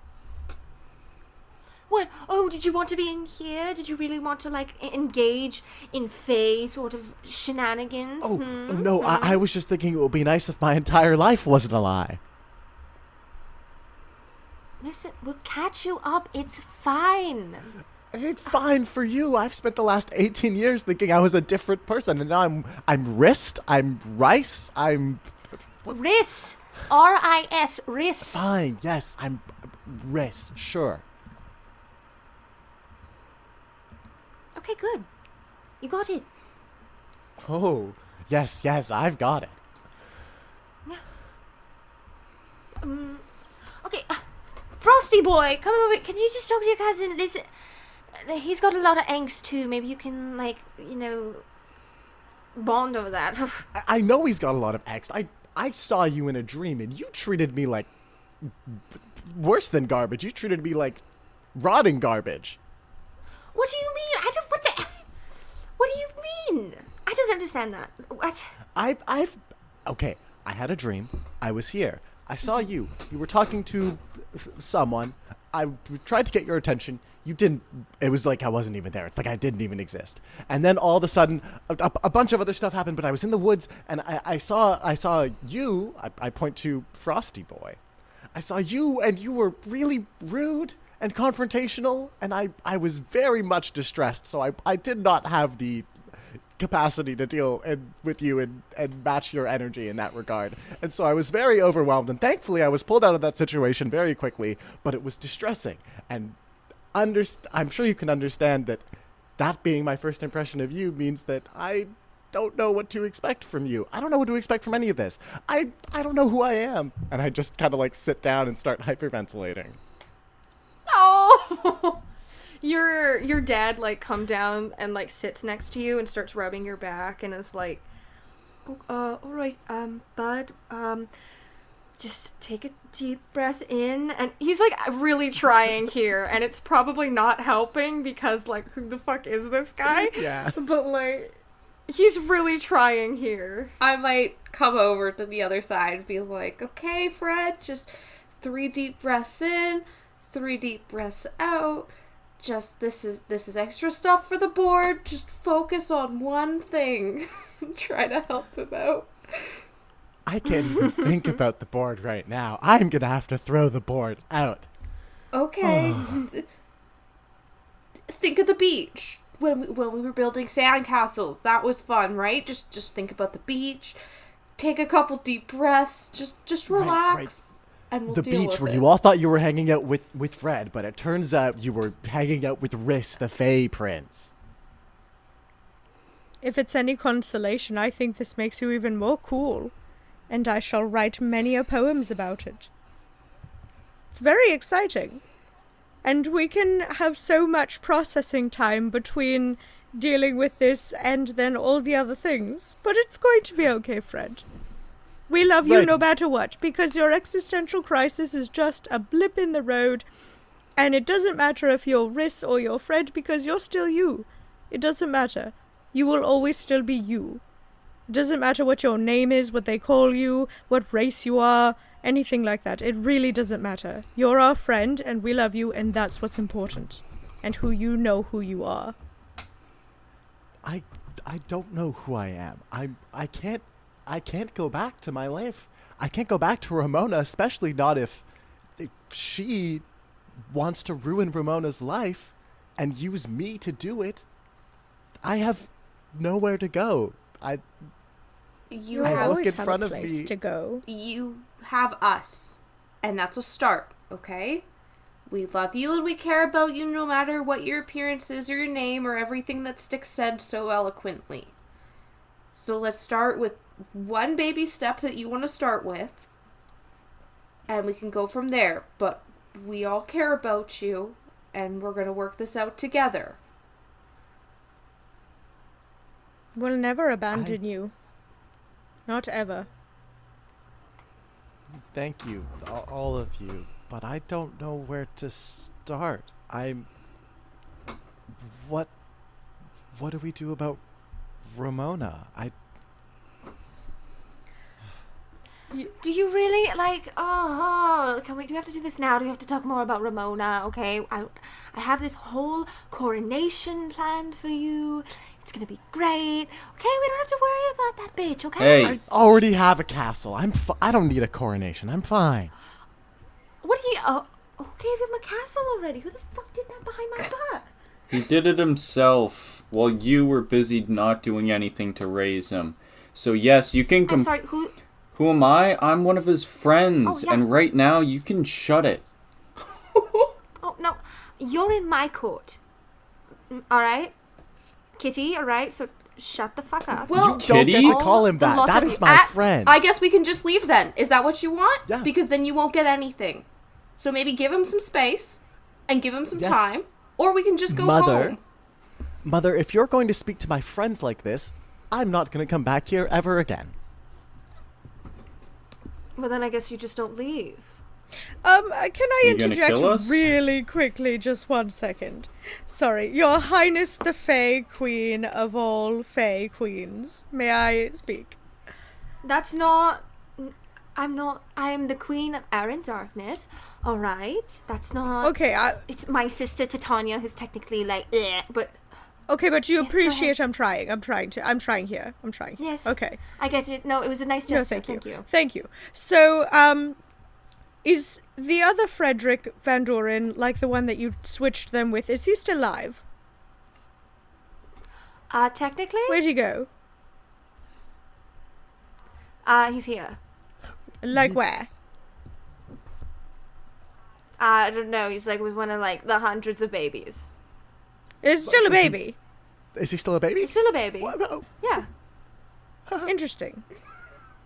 What? Oh, did you want to be in here? Did you really want to, engage in Fae sort of shenanigans? Oh, no, I was just thinking it would be nice if my entire life wasn't a lie. Listen, we'll catch you up. It's fine. It's fine for you. I've spent the last 18 years thinking I was a different person, and now I'm Rist, I'm Rice, I'm... Riss. R-I-S. Riss. Fine, yes, I'm Riss, sure. Okay, good. You got it. Oh, yes, I've got it. Yeah. Okay, Frosty boy, come over. Can you just talk to your cousin? He's got a lot of angst too. Maybe you can, bond over that. I know he's got a lot of angst. I saw you in a dream, and you treated me like worse than garbage. You treated me like rotting garbage. What do you mean? What do you mean? I don't understand that. What? Okay, I had a dream. I was here. I saw you. You were talking to someone. I tried to get your attention. You didn't. It was like I wasn't even there. It's like I didn't even exist. And then all of a sudden, a bunch of other stuff happened. But I was in the woods, and I saw you. I point to Frosty Boy. I saw you, and you were really rude and confrontational, and I was very much distressed. So I did not have the capacity to deal with you and match your energy in that regard. And so I was very overwhelmed, and thankfully I was pulled out of that situation very quickly, but it was distressing. And I'm sure you can understand that being my first impression of you means that I don't know what to expect from you. I don't know what to expect from any of this. I don't know who I am. And I just kind of sit down and start hyperventilating. Oh! Your dad come down and sits next to you and starts rubbing your back and is like, All right, bud. Just take a deep breath in, and he's like really trying here, and it's probably not helping because like who the fuck is this guy? Yeah. But like he's really trying here. I might come over to the other side and be like, okay, Fred, just 3 deep breaths in, 3 deep breaths out. Just this is extra stuff for the board. Just focus on one thing. Try to help him out. I can't even think about the board right now. I'm gonna have to throw the board out. Okay. Think of the beach. When we were building sandcastles. That was fun, right? Just think about the beach. Take a couple deep breaths. Just relax. Right. And we'll The deal beach with where it. you all thought you were hanging out with Fred, but it turns out you were hanging out with Riss, the Fey Prince. If it's any consolation, I think this makes you even more cool, and I shall write many a poems about it. It's very exciting. And we can have so much processing time between dealing with this and then all the other things. But it's going to be okay, Fred. We love you Right. no matter what, because your existential crisis is just a blip in the road, and it doesn't matter if you're Riss or you're Fred, because you're still you. It doesn't matter. You will always still be you. It doesn't matter what your name is, what they call you, what race you are, anything like that. It really doesn't matter. You're our friend, and we love you, and that's what's important. And who you are. I don't know who I am. I can't go back to my life. I can't go back to Ramona, especially not if she wants to ruin Ramona's life and use me to do it. I have nowhere to go. You I have look always in have front a of place me. to go. you have us. And that's a start, okay? We love you and we care about you no matter what your appearance is or your name or everything that Styx said so eloquently. So let's start with one baby step that you want to start with. And we can go from there. But we all care about you and we're going to work this out together. We'll never abandon you. Not ever. Thank you, all of you, but I don't know where to start. What do we do about Ramona? Do you really like? Oh, do we have to do this now? Do we have to talk more about Ramona? Okay, I have this whole coronation planned for you. It's gonna be great. Okay, we don't have to worry about that bitch. Okay. Hey. I already have a castle. I don't need a coronation. I'm fine. What do you? Who gave him a castle already? Who the fuck did that behind my back? He did it himself while you were busy not doing anything to raise him. So yes, you can I'm sorry. Who? Who am I? I'm one of his friends, Oh, yeah. and right now you can shut it. Oh no, you're in my court. All right, Kitty. All right, so shut the fuck up. Well, You don't get Kitty? to call him The that. lot That of is you. my friend. I guess we can just leave then. Is that what you want? Yeah. Because then you won't get anything. So maybe give him some space and give him some Yes. time. Or we can just go Mother. home. Mother, if you're going to speak to my friends like this, I'm not going to come back here ever again. Well, then I guess you just don't leave. Can I You gonna interject kill us? really quickly? Just 1 second. Sorry, Your Highness the Fey Queen of all Fey Queens. May I speak? That's not. I'm not. I am the Queen of Air and Darkness. All right. That's not. Okay, It's my sister Titania who's technically like, but okay, but you Yes, go appreciate I'm trying here. yes. Okay. I get it. No, it was a nice No, gesture. thank you. Thank you. So, is the other Frederick Van Doren, like the one that you switched them with, is he still alive? Technically, Where'd he go? he's here. Like where? I don't know. He's like with one of like the hundreds of babies. Is still a Is he- baby. Is he still a baby? He's still a baby. What? Oh, Yeah. Interesting.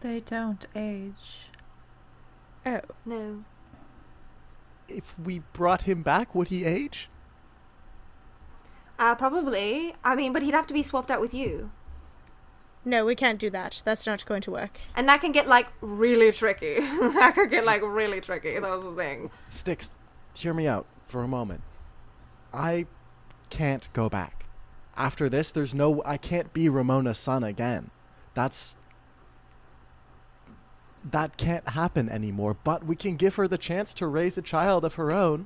They don't age. Oh. No. if we brought him back, would he age? Probably. I mean, but he'd have to be swapped out with you. No, we can't do that. That's not going to work. And that can get, like, really tricky. That could get, like, really tricky. That was the thing. Styx, hear me out for a moment. I can't go back. After this, I can't be Ramona's son again. That can't happen anymore, but we can give her the chance to raise a child of her own.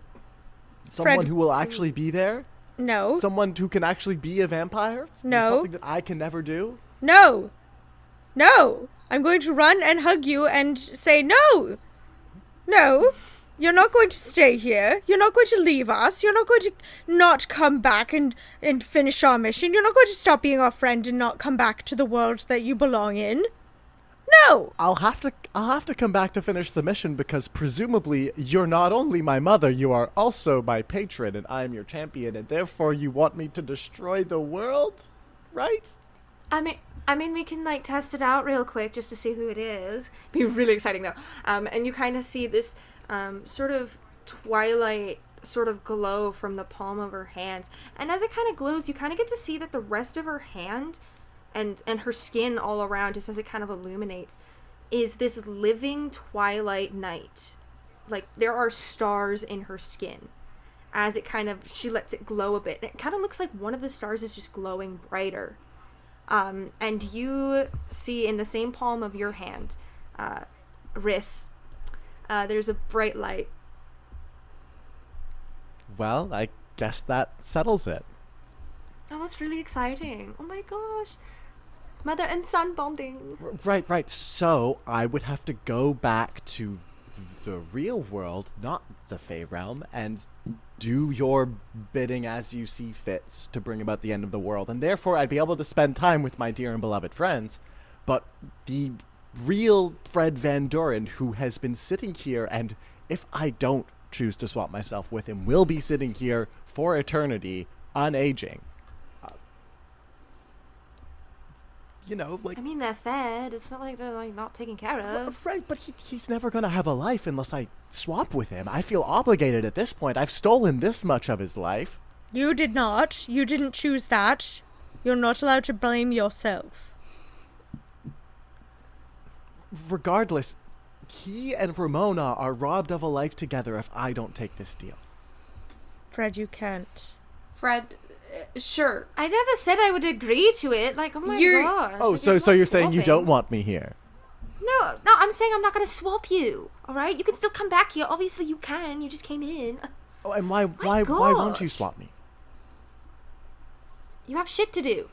Someone Fred- who will actually be there. No. Someone who can actually be a vampire. No. Something that I can never do. No! No! I'm going to run and hug you and say no! No! You're not going to stay here. You're not going to leave us. You're not going to not come back and finish our mission. You're not going to stop being our friend and not come back to the world that you belong in. No! I'll have to come back to finish the mission because presumably you're not only my mother, you are also my patron and I'm your champion and therefore you want me to destroy the world? Right? I mean, we can, like, test it out real quick just to see who it is. Be really exciting, though. And you kind of see this sort of twilight sort of glow from the palm of her hands. And as it kind of glows, you kind of get to see that the rest of her hand and her skin all around, just as it kind of illuminates, is this living twilight night. Like, there are stars in her skin. As it kind of, she lets it glow a bit. And it kind of looks like one of the stars is just glowing brighter. And you see in the same palm of your hand, Riss, there's a bright light. Well, I guess that settles it. Oh, that's really exciting. Oh my gosh. Mother and son bonding. Right. So I would have to go back to the real world, not the Fey realm, and do your bidding as you see fit to bring about the end of the world. And therefore I'd be able to spend time with my dear and beloved friends. But the real Fred Van Doren, who has been sitting here, and if I don't choose to swap myself with him, will be sitting here for eternity, unaging. I mean, they're fed. It's not like they're, like, not taken care of. Right, but he's never going to have a life unless I swap with him. I feel obligated at this point. I've stolen this much of his life. You did not. You didn't choose that. You're not allowed to blame yourself. Regardless, he and Ramona are robbed of a life together if I don't take this deal. Fred, you can't. Fred, sure. I never said I would agree to it. Like, oh my gosh. Oh, Like, so it's you're not saying you swapping. don't want me here? No, I'm saying I'm not going to swap you. All right? You can still come back here. Obviously, you can. You just came in. Oh, and why won't you gosh. swap me? You have shit to do.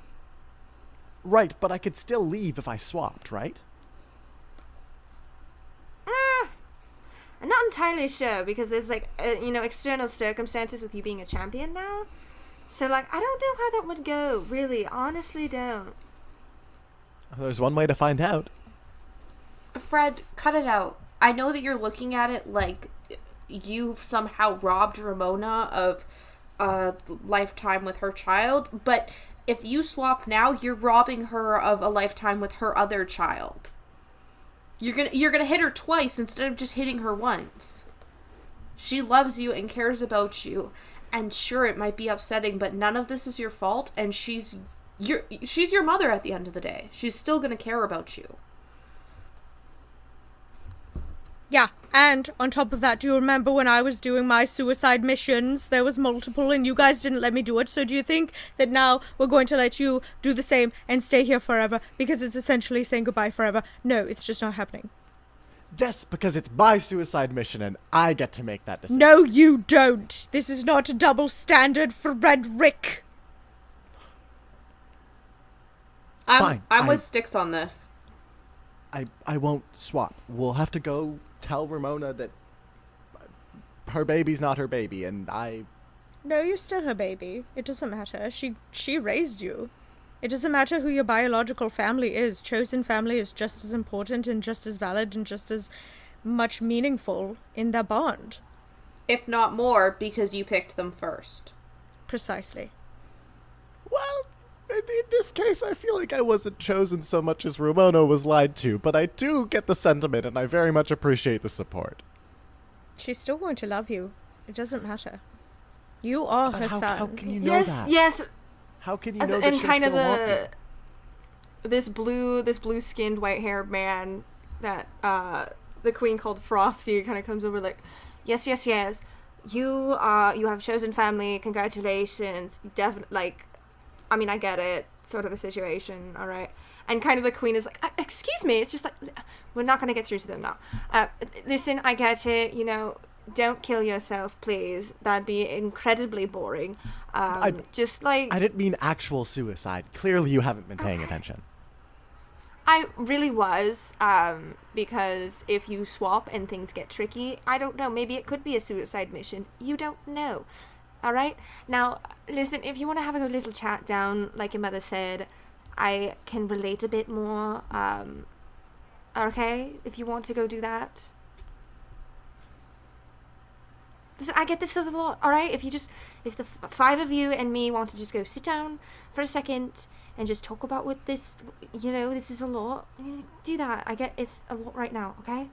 Right, but I could still leave if I swapped, right? I'm not entirely sure because there's, like, external circumstances with you being a champion now. So, like, I don't know how that would go. Really, honestly don't. There's one way to find out. Fred, cut it out. I know that you're looking at it like you've somehow robbed Ramona of a lifetime with her child, but if you swap now, you're robbing her of a lifetime with her other child. You're gonna hit her twice instead of just hitting her once. She loves you and cares about you, and sure, it might be upsetting, but none of this is your fault, and she's your mother at the end of the day. She's still gonna care about you. Yeah, and on top of that, do you remember when I was doing my suicide missions? There was multiple and you guys didn't let me do it, so do you think that now we're going to let you do the same and stay here forever because it's essentially saying goodbye forever? No, it's just not happening. Yes, because it's my suicide mission and I get to make that decision. No, you don't. This is not a double standard for Frederick. Fine, I'm with Styx on this. I won't swap. We'll have to go tell Ramona that her baby's not her baby, and No, you're still her baby. It doesn't matter. She raised you. It doesn't matter who your biological family is. Chosen family is just as important and just as valid and just as much meaningful in their bond. If not more, because you picked them first. Precisely. Well, in this case, I feel like I wasn't chosen so much as Ramona was lied to, but I do get the sentiment, and I very much appreciate the support. She's still going to love you. It doesn't matter. You are her son. How can you know that? Yes. How can you know that And she'll kind of still want me? this blue-skinned, white-haired man that the queen called Frosty kind of comes over like, yes, you have chosen family. Congratulations. You definitely, like, I mean, I get it, sort of a situation, all right. And kind of the queen is like, excuse me, it's just like, we're not going to get through to them now. Listen, I get it, you know, don't kill yourself, please. That'd be incredibly boring. Just like... I didn't mean actual suicide. Clearly you haven't been paying attention. I really was, because if you swap and things get tricky, I don't know, maybe it could be a suicide mission. You don't know. All right? Now, listen, if you want to have a little chat down, like your mother said, I can relate a bit more, okay? If you want to go do that. Listen, I get this a lot, alright? If the five of you and me want to just go sit down for a second and just talk about what this, you know, this is a lot, do that. I get it's a lot right now, okay?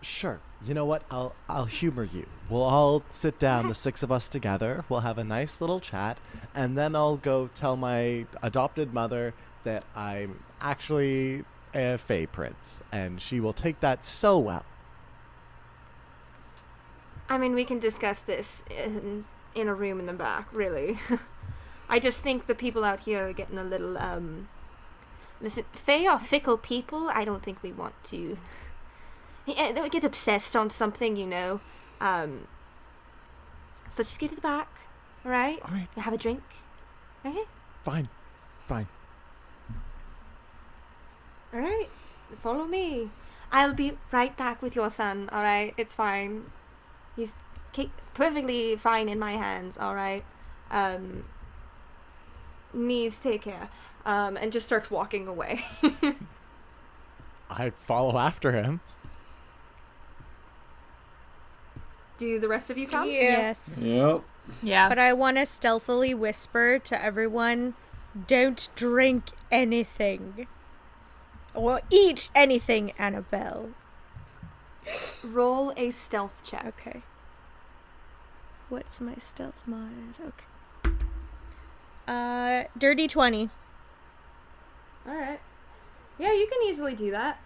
Sure. You know what? I'll humor you. We'll all sit down, the six of us together. We'll have a nice little chat, and then I'll go tell my adopted mother that I'm actually a Fey Prince, and she will take that so well. I mean, we can discuss this in a room in the back, really. I just think the people out here are getting a little, listen, Fey are fickle people. I don't think we want to... Yeah, they would get obsessed on something, you know. So just get to the back, alright? Alright. Have a drink. Okay? Fine. Alright. Follow me. I'll be right back with your son, alright? It's fine. He's perfectly fine in my hands, alright? Knees, take care. And just starts walking away. I follow after him. Do the rest of you come? Yes. Yep. Yeah. But I want to stealthily whisper to everyone, don't drink anything. Or eat anything, Annabelle. Roll a stealth check. Okay. What's my stealth mod? Okay. Dirty 20. Alright. Yeah, you can easily do that.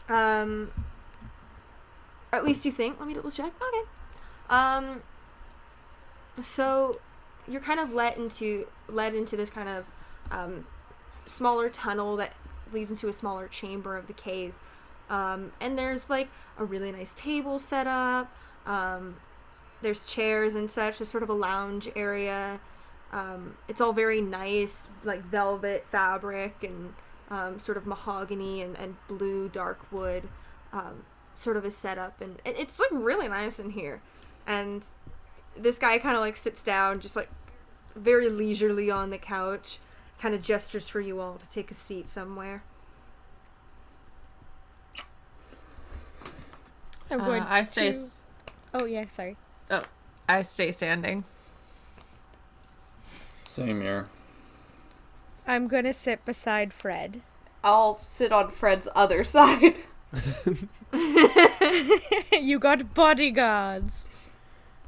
At least you think. Let me double check. Okay. So you're kind of led into this kind of smaller tunnel that leads into a smaller chamber of the cave. And there's like a really nice table set up. There's chairs and such. There's sort of a lounge area. It's all very nice, like velvet fabric and sort of mahogany and blue dark wood sort of a setup. And it's like really nice in here. And this guy kind of like sits down just like very leisurely on the couch, kind of gestures for you all to take a seat somewhere. I'm going I stay. Oh, yeah, sorry. Oh, I stay standing. Same here. I'm going to sit beside Fred. I'll sit on Fred's other side. You got bodyguards.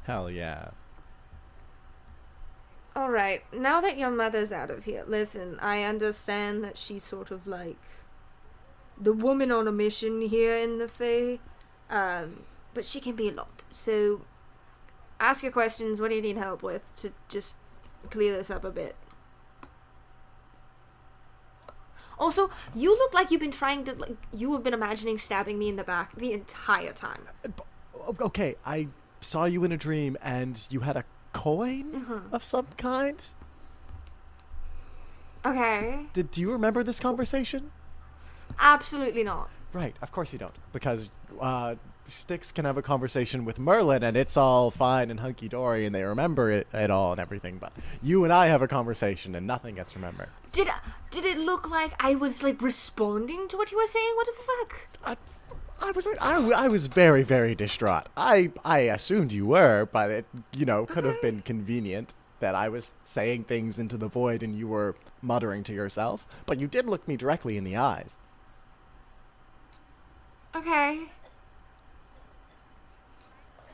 Hell yeah. Alright, now that your mother's out of here, listen, I understand that she's sort of like the woman on a mission here in the Fae, but she can be a lot. So, ask your questions, what do you need help with, to just clear this up a bit. Also, you look like you've been trying to, like, you have been imagining stabbing me in the back the entire time. Okay, I saw you in a dream and you had a coin of some kind? Okay. Do you remember this conversation? Absolutely not. Right, of course you don't. Because Styx can have a conversation with Merlin and it's all fine and hunky-dory and they remember it all and everything. But you and I have a conversation and nothing gets remembered. Did it look like I was, like, responding to what you were saying? What the fuck? I was very, very distraught. I assumed you were, but it, could have been convenient that I was saying things into the void and you were muttering to yourself. But you did look me directly in the eyes. Okay.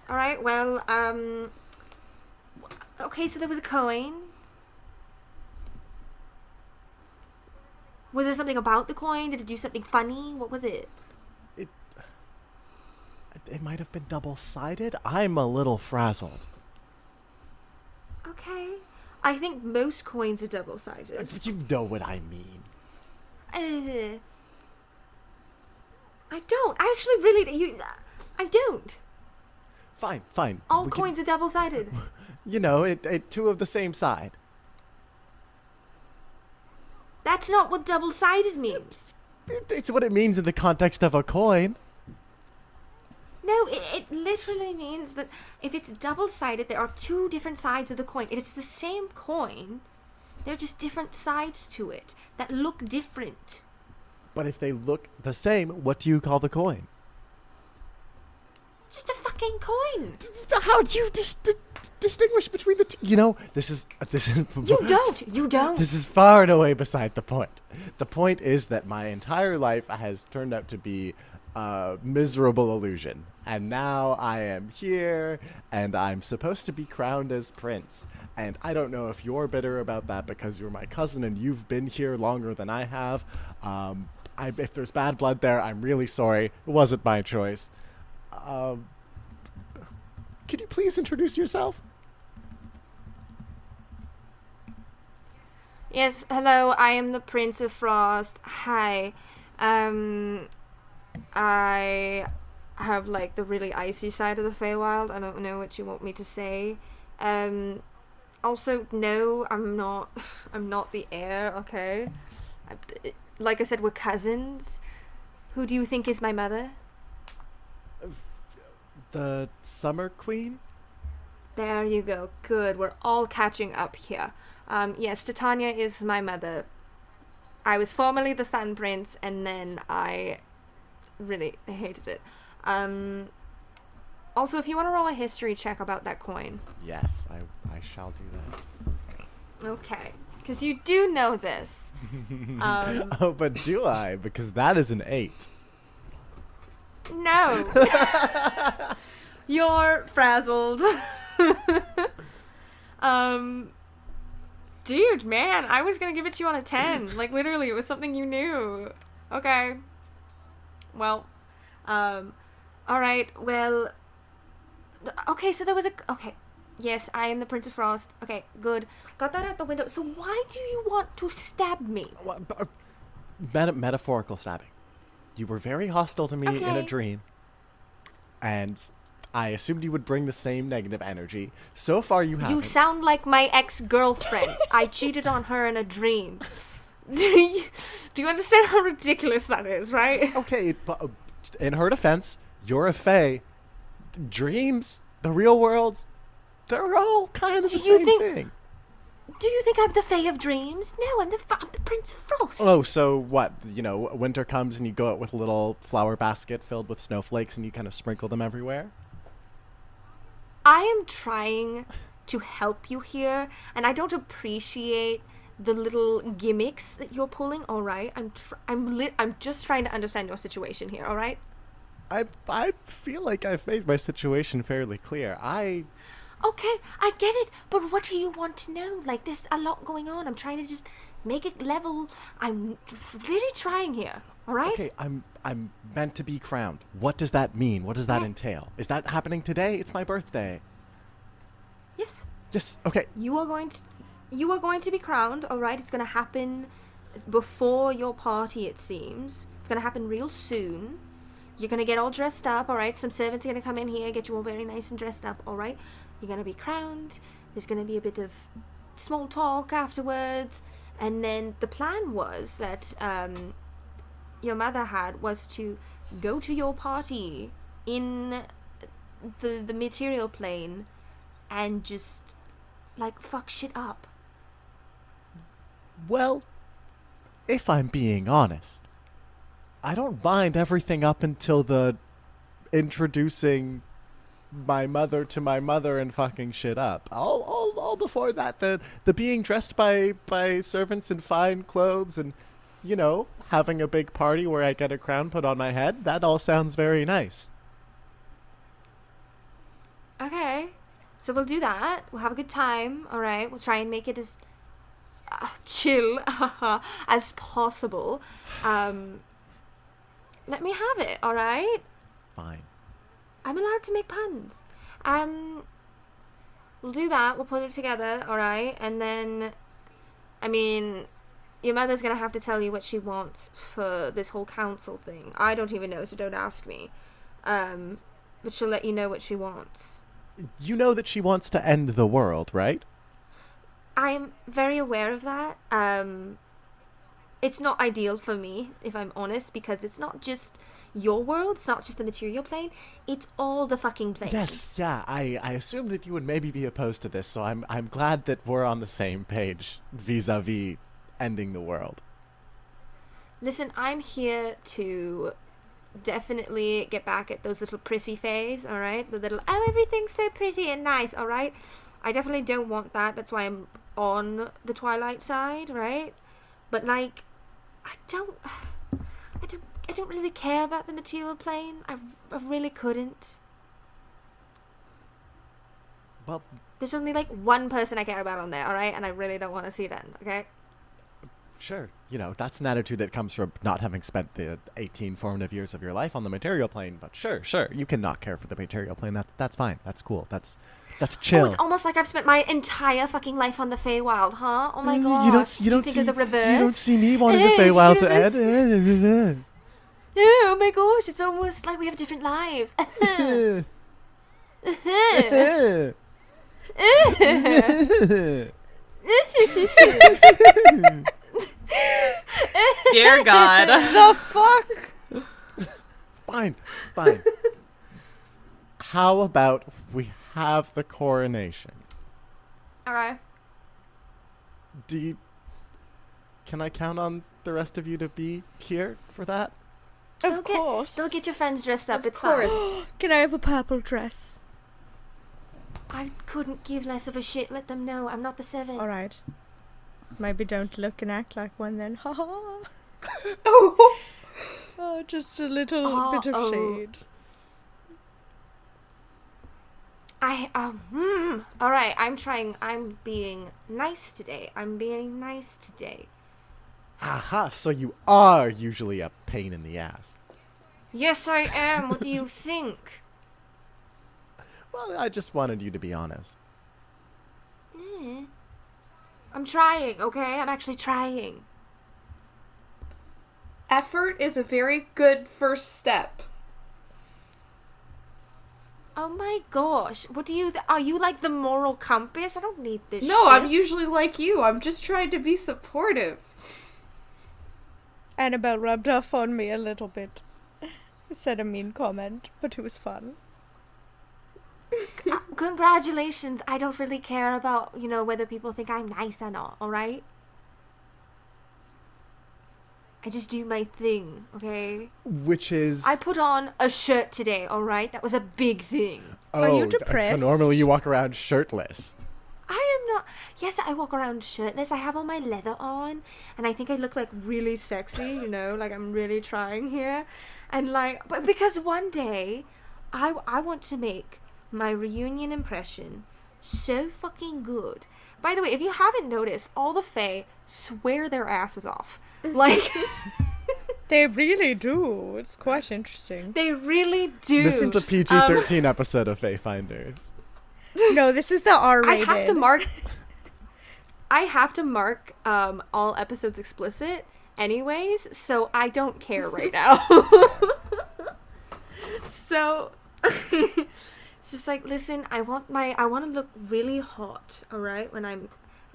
Alright, well, okay, so there was a coin. Was there something about the coin? Did it do something funny? What was it? It might have been double-sided. I'm a little frazzled. Okay. I think most coins are double-sided. You know what I mean. I don't. I actually really... I don't. Fine. All coins are double-sided. You know, two of the same side. That's not what double-sided means. It's what it means in the context of a coin. No, it literally means that if it's double-sided, there are two different sides of the coin. It's the same coin. There are just different sides to it that look different. But if they look the same, what do you call the coin? Just a fucking coin. How do you distinguish between the two? You know, this is. You don't. This is far and away beside the point. The point is that my entire life has turned out to be a miserable illusion. And now I am here, and I'm supposed to be crowned as prince. And I don't know if you're bitter about that because you're my cousin and you've been here longer than I have. If there's bad blood there, I'm really sorry. It wasn't my choice. Could you please introduce yourself? Yes, hello, I am the Prince of Frost. Hi. I have, like, the really icy side of the Feywild. I don't know what you want me to say. Also, no, I'm not the heir, okay? Like I said, we're cousins. Who do you think is my mother? The Summer Queen? There you go. Good. We're all catching up here. Yes, Titania is my mother. I was formerly the Sun Prince, and then I really hated it. Also, if you want to roll a history check about that coin. Yes, I shall do that. Okay. Because you do know this. Oh, but do I? Because that is an 8. No. You're frazzled. Dude, man, I was gonna give it to you on a 10. Like, literally, it was something you knew. Okay. Well, alright, well, okay, so there was okay, yes, I am the Prince of Frost. Okay, good. Got that out the window. So why do you want to stab me? Metaphorical stabbing. You were very hostile to me in a dream, and I assumed you would bring the same negative energy. So far, you haven't. You sound like my ex-girlfriend. I cheated on her in a dream. Do you understand how ridiculous that is, right? Okay, but in her defense, you're a fae. Dreams, the real world, they're all kind of the same thing. Do you think I'm the Fae of Dreams? No, I'm the Prince of Frost. Oh, so what? You know, winter comes and you go out with a little flower basket filled with snowflakes and you kind of sprinkle them everywhere? I am trying to help you here, and I don't appreciate the little gimmicks that you're pulling. All right, I'm just trying to understand your situation here. All right. I feel like I've made my situation fairly clear. Okay, I get it, but what do you want to know? Like, there's a lot going on. I'm trying to just make it level. I'm really trying here. All right. Okay, I'm meant to be crowned. What does that mean? What does that entail? Is that happening today? It's my birthday. Yes. Yes. Okay. You are going to be crowned. All right. It's going to happen before your party. It seems it's going to happen real soon. You're going to get all dressed up. All right. Some servants are going to come in here, get you all very nice and dressed up. All right. You're going to be crowned. There's going to be a bit of small talk afterwards. And then the plan was that your mother was to go to your party in the material plane and just, like, fuck shit up. Well, if I'm being honest, I don't mind everything up until the introducing my mother to my mother and fucking shit up. All before that, the being dressed by servants in fine clothes and, you know, having a big party where I get a crown put on my head, that all sounds very nice. Okay. So we'll do that. We'll have a good time, all right? We'll try and make it as chill as possible, let me have it, alright? Fine. I'm allowed to make puns. We'll do that, we'll put it together, alright? And then, I mean, your mother's gonna have to tell you what she wants for this whole council thing. I don't even know, so don't ask me. But she'll let you know what she wants. You know that she wants to end the world, right? I'm very aware of that. It's not ideal for me, if I'm honest, because it's not just your world, it's not just the material plane, it's all the fucking planes. Yes, yeah, I assumed that you would maybe be opposed to this, so I'm glad that we're on the same page vis-a-vis ending the world. Listen, I'm here to definitely get back at those little prissy fays, alright? The little, oh, everything's so pretty and nice, alright? I definitely don't want that. That's why I'm on the Twilight side, right? But like, I don't really care about the material plane. I really couldn't. Well, there's only like one person I care about on there, alright? And I really don't want to see them, okay? Sure. You know, that's an attitude that comes from not having spent the 18 formative years of your life on the material plane, but sure, you can not care for the material plane. That's fine. That's cool. That's chill. Oh, it's almost like I've spent my entire fucking life on the Feywild, huh? Oh my god. You don't think see of the reverse? You don't see me wanting the Feywild to end. Oh my gosh, it's almost like we have different lives. Dear God. The fuck? Fine. How about we have the coronation? Okay. Can I count on the rest of you to be here for that? Of course. They'll get your friends dressed up, it's Of course. fine. Can I have a purple dress? I couldn't give less of a shit, let them know. I'm not the 7. Alright. Maybe don't look and act like one then. Ha ha. Oh, just a little bit of shade. Alright, I'm being nice today. Aha, so you are usually a pain in the ass. Yes, I am. What do you think? Well, I just wanted you to be honest. I'm trying, okay? I'm actually trying. Effort is a very good first step. Oh my gosh. What do you... are you like the moral compass? I don't need this No, shit. I'm usually like you. I'm just trying to be supportive. Annabelle rubbed off on me a little bit. Said a mean comment, but it was fun. Congratulations. I don't really care about, whether people think I'm nice or not, alright? I just do my thing, okay? Which is... I put on a shirt today, alright? That was a big thing. Are you depressed? So normally you walk around shirtless. I am not... Yes, I walk around shirtless. I have all my leather on. And I think I look, like, really sexy, Like, I'm really trying here. And, like... But because one day, I want to make my reunion impression so fucking good. By the way, if you haven't noticed, all the Fae swear their asses off. Like... They really do. It's quite interesting. They really do. This is the PG-13 episode of Fae Finders. No, this is the R-rated. I have to mark all episodes explicit anyways, so I don't care right now. So it's just like, listen, I want to look really hot, all right, when I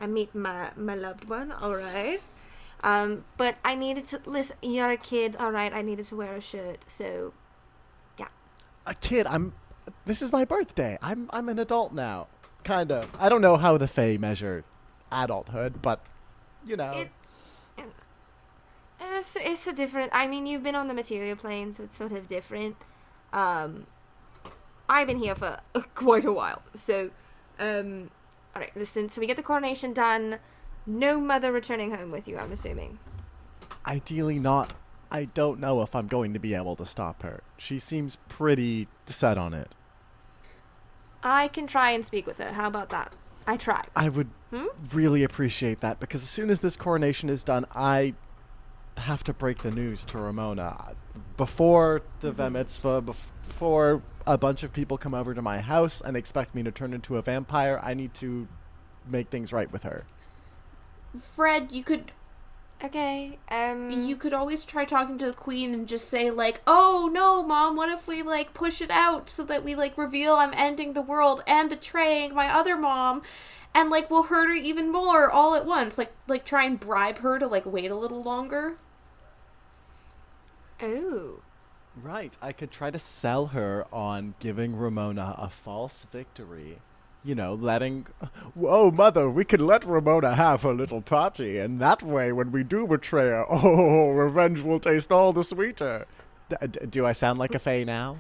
meet my loved one, all right? But I needed to listen. You're a kid, all right? I needed to wear a shirt, so yeah. A kid? This is my birthday. I'm an adult now, kind of. I don't know how the Fae measure adulthood, but It's a different. I mean, you've been on the material plane, so it's sort of different. I've been here for quite a while, so all right. Listen, so we get the coronation done. No mother returning home with you, I'm assuming. Ideally not. I don't know if I'm going to be able to stop her. She seems pretty set on it. I can try and speak with her. How about that? I tried. I would really appreciate that, because as soon as this coronation is done, I have to break the news to Ramona. Before the Vamitzvah, before a bunch of people come over to my house and expect me to turn into a vampire, I need to make things right with her. Fred, you could Okay, you could always try talking to the queen and just say, like, oh, no, Mom, what if we, like, push it out so that we, like, reveal I'm ending the world and betraying my other mom, and, like, we'll hurt her even more all at once. Like try and bribe her to, like, wait a little longer. Ooh. Right, I could try to sell her on giving Ramona a false victory. You know, letting... Whoa, Mother, we could let Ramona have her little party, and that way, when we do betray her, oh, revenge will taste all the sweeter. Do I sound like a fae now?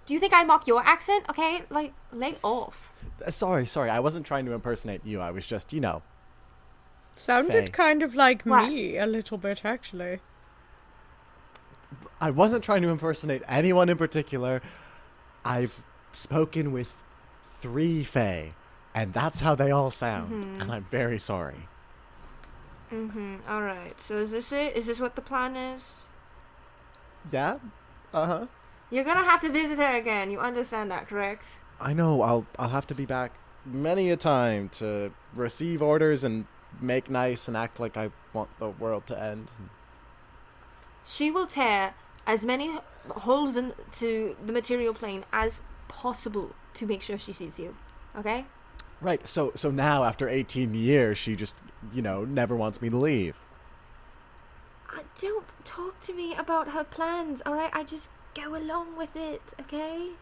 Do you think I mock your accent? Okay, like, lay off. Sorry, I wasn't trying to impersonate you. I was just, you know... Sounded fae. kind of like What? me, a little bit, actually. I wasn't trying to impersonate anyone in particular. I've spoken with 3 fae, and that's how they all sound, and I'm very sorry. Alright, so is this it? Is this what the plan is? Yeah? Uh-huh. You're gonna have to visit her again, you understand that, correct? I know, I'll have to be back many a time to receive orders and make nice and act like I want the world to end. She will tear as many holes into the material plane as possible to make sure she sees you. Okay? Right, so now, after 18 years, she just, you know, never wants me to leave. Don't talk to me about her plans, alright? I just go along with it, okay?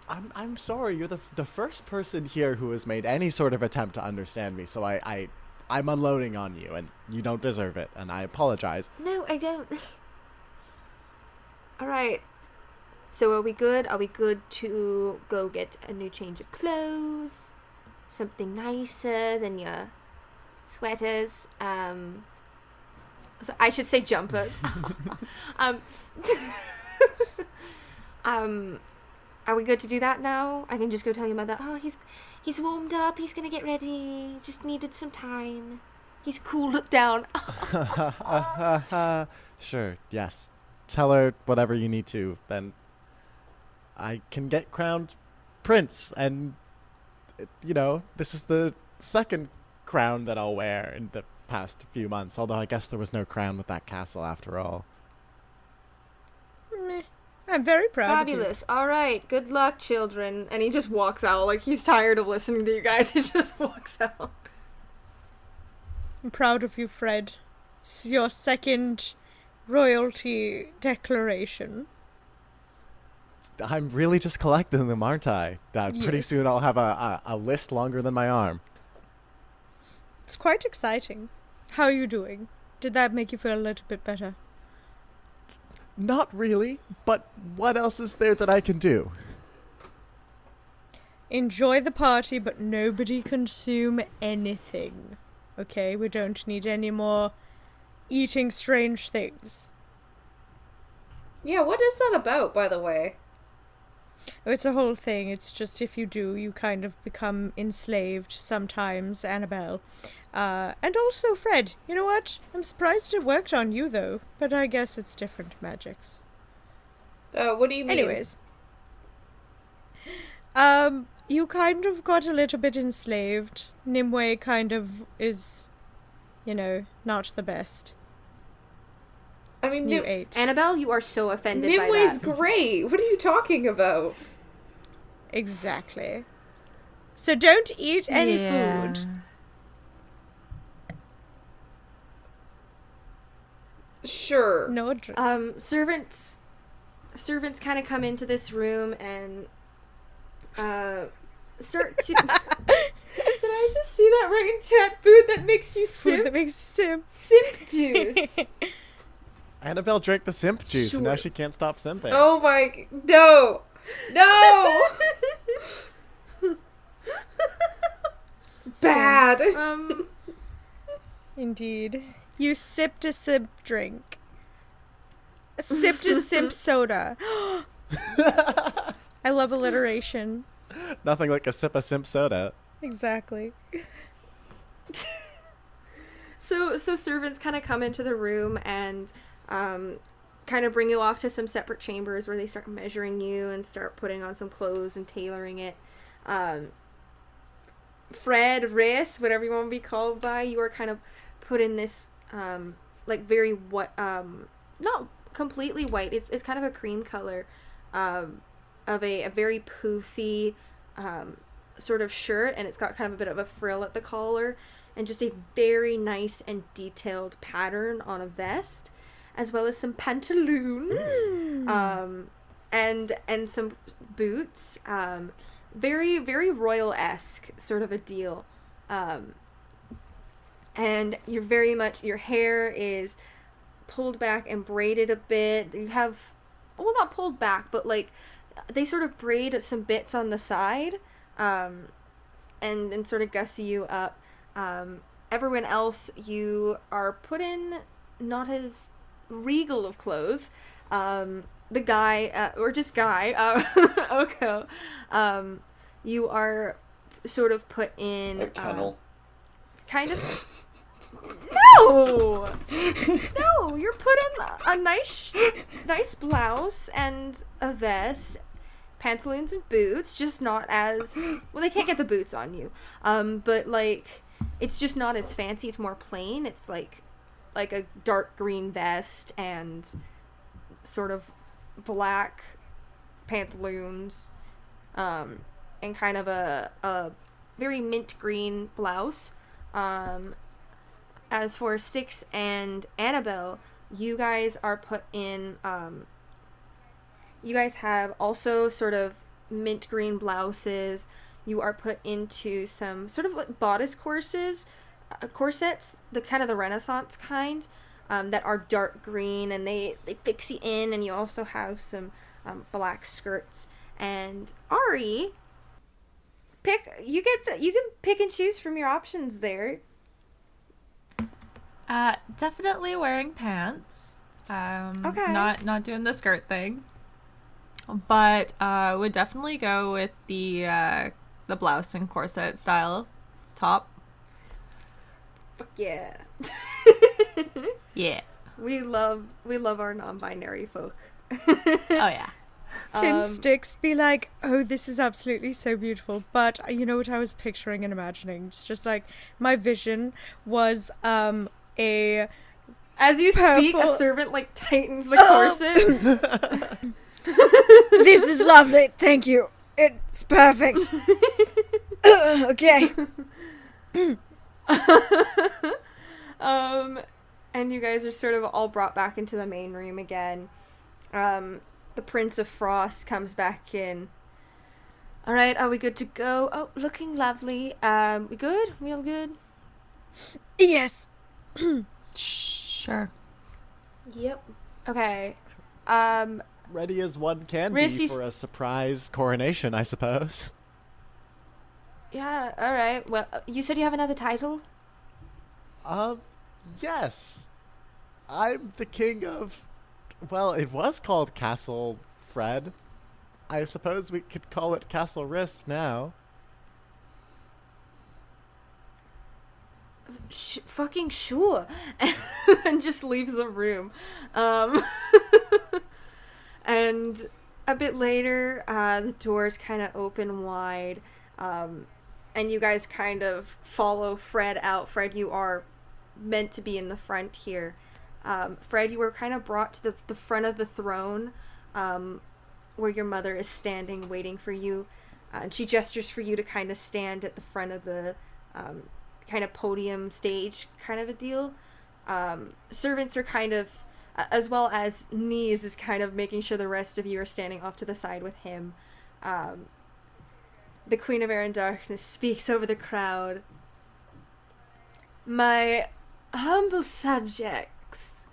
I'm sorry, you're the first person here who has made any sort of attempt to understand me, so I'm unloading on you, and you don't deserve it, and I apologize. No, I don't. Alright. So are we good? Are we good to go get a new change of clothes? Something nicer than your sweaters? So I should say jumpers. Are we good to do that now? I can just go tell your mother, oh, he's warmed up, he's gonna get ready, just needed some time. He's cooled down. Sure, yes. Tell her whatever you need to, then I can get crowned prince, and, you know, this is the second crown that I'll wear in the past few months, although I guess there was no crown with that castle after all. Meh. I'm very proud Fabulous. All right. Good luck, children. And he just walks out. Like, he's tired of listening to you guys. He just walks out. I'm proud of you, Fred. It's your second royalty declaration. I'm really just collecting them, aren't I? Pretty Yes. soon I'll have a list longer than my arm. It's quite exciting. How are you doing? Did that make you feel a little bit better? Not really, but what else is there that I can do? Enjoy the party, but nobody consume anything. Okay, we don't need any more eating strange things. Yeah, what is that about, by the way? Oh, it's a whole thing. It's just if you do, you kind of become enslaved sometimes, Annabelle. And also Fred. You know what? I'm surprised it worked on you, though. But I guess it's different magics. What do you mean? Anyways. You kind of got a little bit enslaved. Nimue kind of is, you know, not the best. I mean, You ate. Annabelle, you are so offended by Nimwe's that. great. What are you talking about? Exactly. So don't eat any food. Sure. No drink. Servants kind of come into this room and start to. Did I just see that right in chat? Food that makes you Food simp. that makes simp. Simp juice. Annabelle drank the simp juice, and now Sure. she can't stop simping. Oh my... No! No! Bad! Indeed. You sipped a simp drink. Sipped a simp soda. I love alliteration. Nothing like a sip of simp soda. Exactly. So servants kind of come into the room and kind of bring you off to some separate chambers where they start measuring you and start putting on some clothes and tailoring it. Fred, Riss, whatever you want to be called by, you are kind of put in this like very what not completely white. It's kind of a cream color of a very poofy sort of shirt, and it's got kind of a bit of a frill at the collar, and just a very nice and detailed pattern on a vest, as well as some pantaloons, and some boots. Very, very royal-esque sort of a deal. And you're very much, your hair is pulled back and braided a bit. You have, well, not pulled back, but like, they sort of braid some bits on the side, and sort of gussy you up. Everyone else, you are put in not as regal of clothes. The guy, or just guy, Oko, you are sort of put in A kennel. Kind of. No, no, you're put in a nice blouse and a vest, pantaloons and boots. Just not as well. They can't get the boots on you. But like, it's just not as fancy. It's more plain. It's like a dark green vest and sort of black pantaloons, and kind of a very mint green blouse. As for Styx and Annabelle, you guys are put in, you guys have also sort of mint green blouses. You are put into some sort of like bodice corsets, the kind of the Renaissance kind, that are dark green, and they fix you in, and you also have some black skirts. And Ari, you can pick and choose from your options there. Definitely wearing pants. Okay. Not doing the skirt thing. But would definitely go with the blouse and corset style top. Fuck yeah. Yeah. We love our non-binary folk. Oh yeah. Can Styx be like, oh, this is absolutely so beautiful, but you know what I was picturing and imagining? It's just like, my vision was a As you speak, a purple- servant like tightens the corset. This is lovely, thank you. It's perfect. Okay. And you guys are sort of all brought back into the main room again. The Prince of Frost comes back in. All right, are we good to go? Oh, looking lovely. We good? We all good? Yes. Sure. Yep. Okay. Ready as one can Riss, be you for a surprise coronation, I suppose. Yeah, all right. Well, you said you have another title? Yes. I'm the king of... Well, it was called Castle Fred. I suppose we could call it Castle Riss now. Fucking sure. And just leaves the room. And a bit later, the doors kind of open wide, and you guys kind of follow Fred out. Fred, you are meant to be in the front here. Fred, you were kind of brought to the front of the throne, where your mother is standing waiting for you, and she gestures for you to kind of stand at the front of the kind of podium stage kind of a deal. Servants are kind of, as well as Knees is kind of making sure the rest of you are standing off to the side with him. The Queen of Air and Darkness speaks over the crowd. My humble subjects,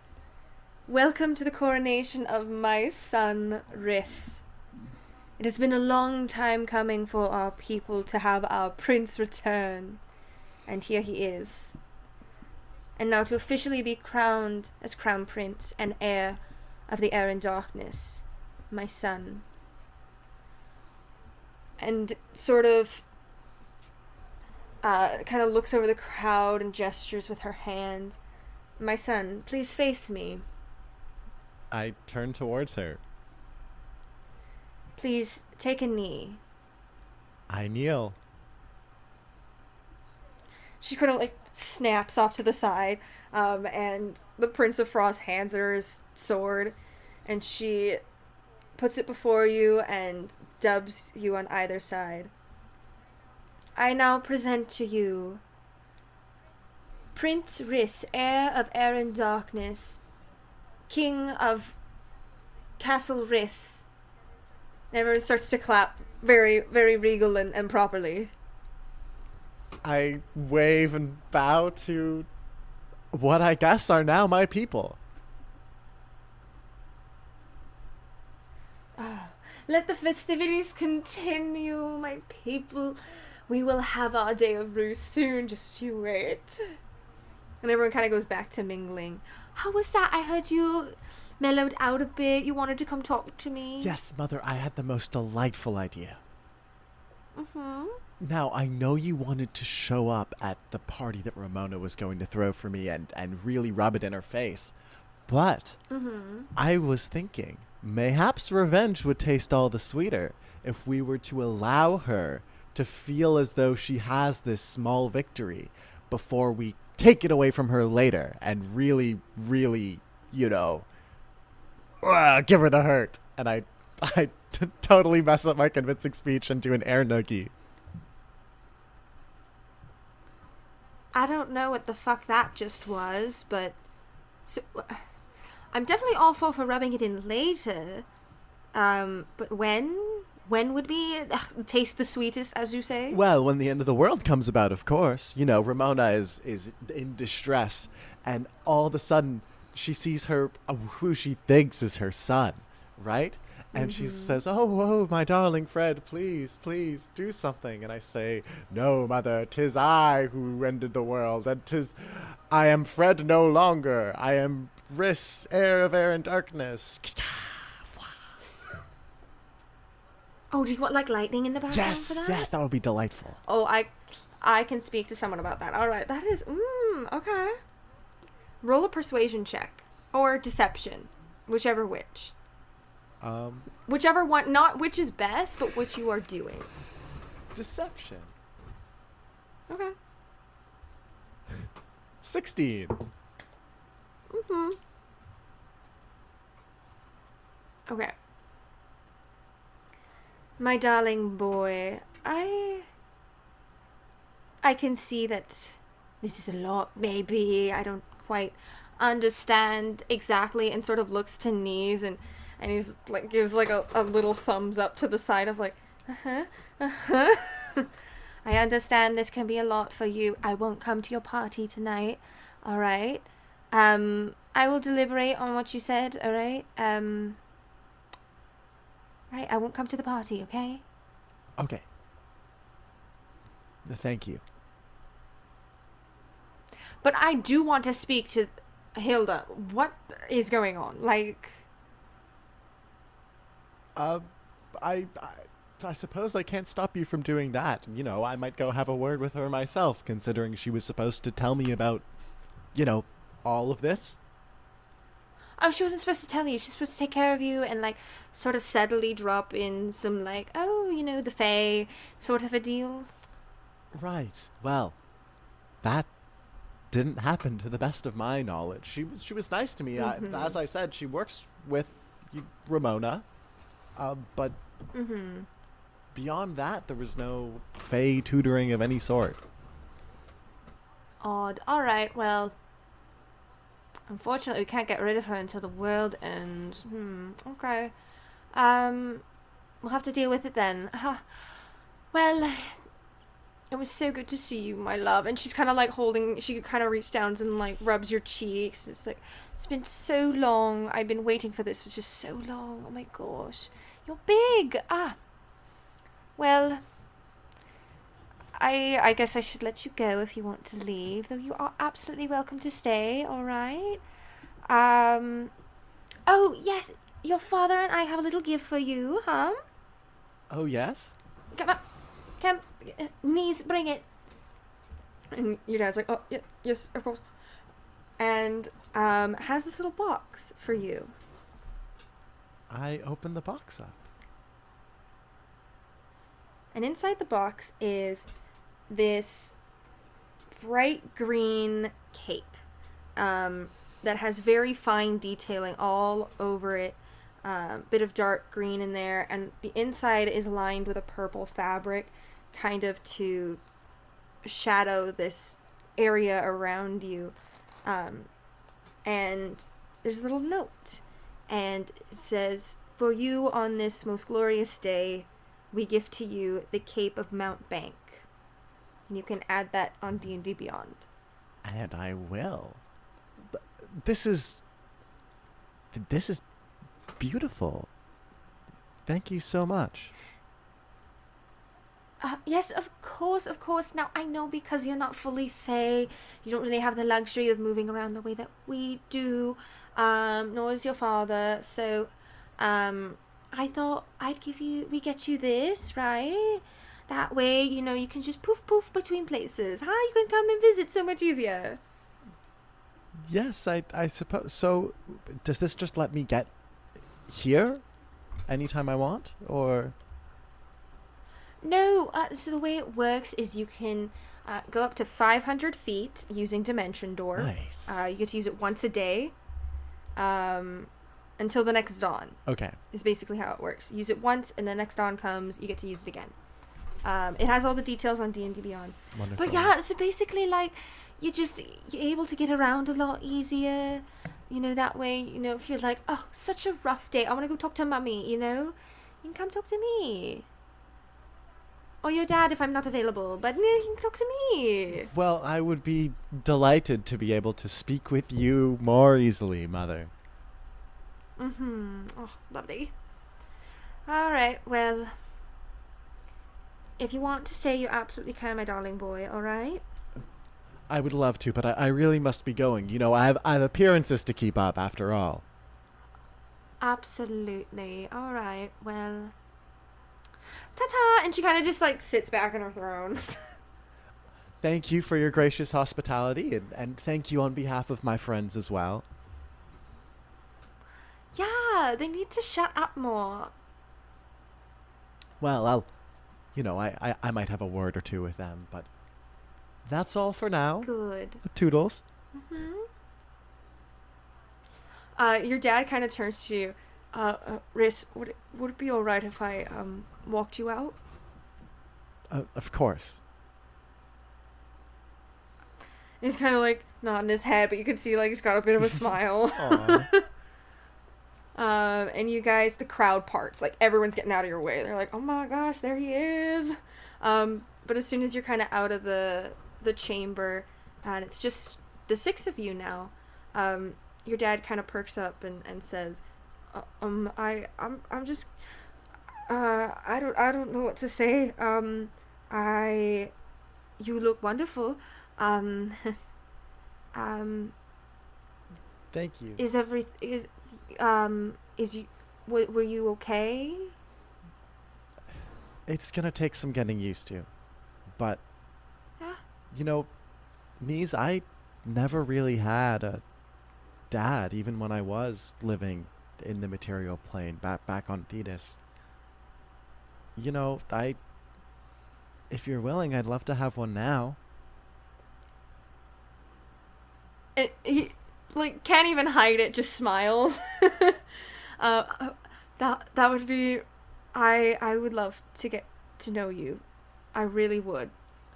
welcome to the coronation of my son, Riss. It has been a long time coming for our people to have our prince return, and here he is. And now to officially be crowned as crown prince and heir of the Air and Darkness, my son. And sort of kind of looks over the crowd and gestures with her hand. My son, please face me. I turn towards her. Please take a knee. I kneel. She kind of like snaps off to the side, and the Prince of Frost hands her his sword, and she puts it before you and dubs you on either side. I now present to you Prince Rhys, heir of air and darkness, king of Castle Rhys. Everyone starts to clap very, very regal and properly. I wave and bow to what I guess are now my people. Let the festivities continue, my people. We will have our day of roost soon, just you wait. And everyone kind of goes back to mingling. How was that? I heard you mellowed out a bit. You wanted to come talk to me. Yes, Mother, I had the most delightful idea. Mm-hmm. Now, I know you wanted to show up at the party that Ramona was going to throw for me and really rub it in her face. But I was thinking, mayhaps revenge would taste all the sweeter if we were to allow her to feel as though she has this small victory before we take it away from her later and really, give her the hurt. And I totally mess up my convincing speech and do an air noogie. I don't know what the fuck that just was, but... So, I'm definitely all for rubbing it in later. But when? When would be taste the sweetest, as you say? Well, when the end of the world comes about, of course. You know, Ramona is in distress, and all of a sudden she sees who she thinks is her son, right? And she says, oh, my darling Fred, please, do something. And I say, no, Mother, 'tis I who ended the world, and I am Fred no longer. I am Rhys, heir of air and darkness. Oh, do you want, like, lightning in the background for that? Yes, that would be delightful. Oh, I can speak to someone about that. All right, that is, okay. Roll a persuasion check. Or deception. Whichever which. Whichever one, not which is best, but which you are doing. Deception. Okay. 16. Okay. My darling boy, I can see that this is a lot, maybe. I don't quite understand exactly, and sort of looks to Knees and he's like gives like a little thumbs up to the side of like, I understand this can be a lot for you. I won't come to your party tonight, alright? I will deliberate on what you said, alright? Right, I won't come to the party, okay? Okay. Thank you. But I do want to speak to Hilda. What is going on? Like... I suppose I can't stop you from doing that. You know, I might go have a word with her myself, considering she was supposed to tell me about, all of this. Oh, she wasn't supposed to tell you. She's supposed to take care of you and, like, sort of subtly drop in some, like, the Fae sort of a deal. Right. Well, that didn't happen to the best of my knowledge. She was nice to me. As I said, she works with Ramona. But beyond that, there was no Fae tutoring of any sort. Odd. Alright, well... Unfortunately, we can't get rid of her until the world ends. Okay. We'll have to deal with it then. Well, it was so good to see you, my love. And she's kind of like she kind of reaches down and like rubs your cheeks. It's like, it's been so long. I've been waiting for this for just so long. Oh my gosh. You're big. Well, I guess I should let you go if you want to leave, though you are absolutely welcome to stay, alright? Oh, yes, your father and I have a little gift for you, huh? Oh, yes? Come on. Come, Knees, bring it. And your dad's like, oh, yeah, yes, of course. And has this little box for you. I open the box up. And inside the box is this bright green cape that has very fine detailing all over it. Bit of dark green in there, and the inside is lined with a purple fabric, kind of to shadow this area around you. And there's a little note, and it says, "For you on this most glorious day, we gift to you the Cape of Mount Bank." And you can add that on D&D Beyond. And I will. This is beautiful. Thank you so much. Yes, of course, of course. Now, I know because you're not fully Fae, you don't really have the luxury of moving around the way that we do, nor is your father, so, I thought we get you this, right? That way, you can just poof poof between places. Hi, you can come and visit so much easier. Yes, I suppose. So, does this just let me get here anytime I want, or? No, so the way it works is you can go up to 500 feet using Dimension Door. Nice. You get to use it once a day until the next dawn. Okay. Is basically how it works. Use it once, and the next dawn comes, you get to use it again. It has all the details on D&D Beyond. Wonderful. But yeah, so basically, like, you're able to get around a lot easier. That way, if you're like, oh, such a rough day, I want to go talk to Mummy, you can come talk to me. Or your dad if I'm not available, but you can talk to me. Well, I would be delighted to be able to speak with you more easily, Mother. Oh, lovely. Alright, well, if you want to stay, you absolutely can, my darling boy, alright? I would love to, but I really must be going. I have appearances to keep up, after all. Absolutely. Alright, well, ta-ta! And she kind of just, sits back in her throne. Thank you for your gracious hospitality, and thank you on behalf of my friends as well. Yeah, they need to shut up more. Well, I might have a word or two with them, but that's all for now. Good. Toodles. Your dad kind of turns to you. Riss, would it be alright if I, walked you out? Of course. He's kind of, nodding his head, but you can see, he's got a bit of a smile. Aww. And you guys, the crowd parts. Everyone's getting out of your way. They're like, oh my gosh, there he is. But as soon as you're kind of out of the chamber, and it's just the 6 of you now, your dad kind of perks up and says, I'm just, I don't know what to say. You look wonderful. Thank you. Were you okay? It's gonna take some getting used to, but Yeah. Niece, I never really had a dad, even when I was living in the material plane back on Thetis. If you're willing, I'd love to have one now. He can't even hide it, just smiles. That would be, I would love to get to know you. I really would.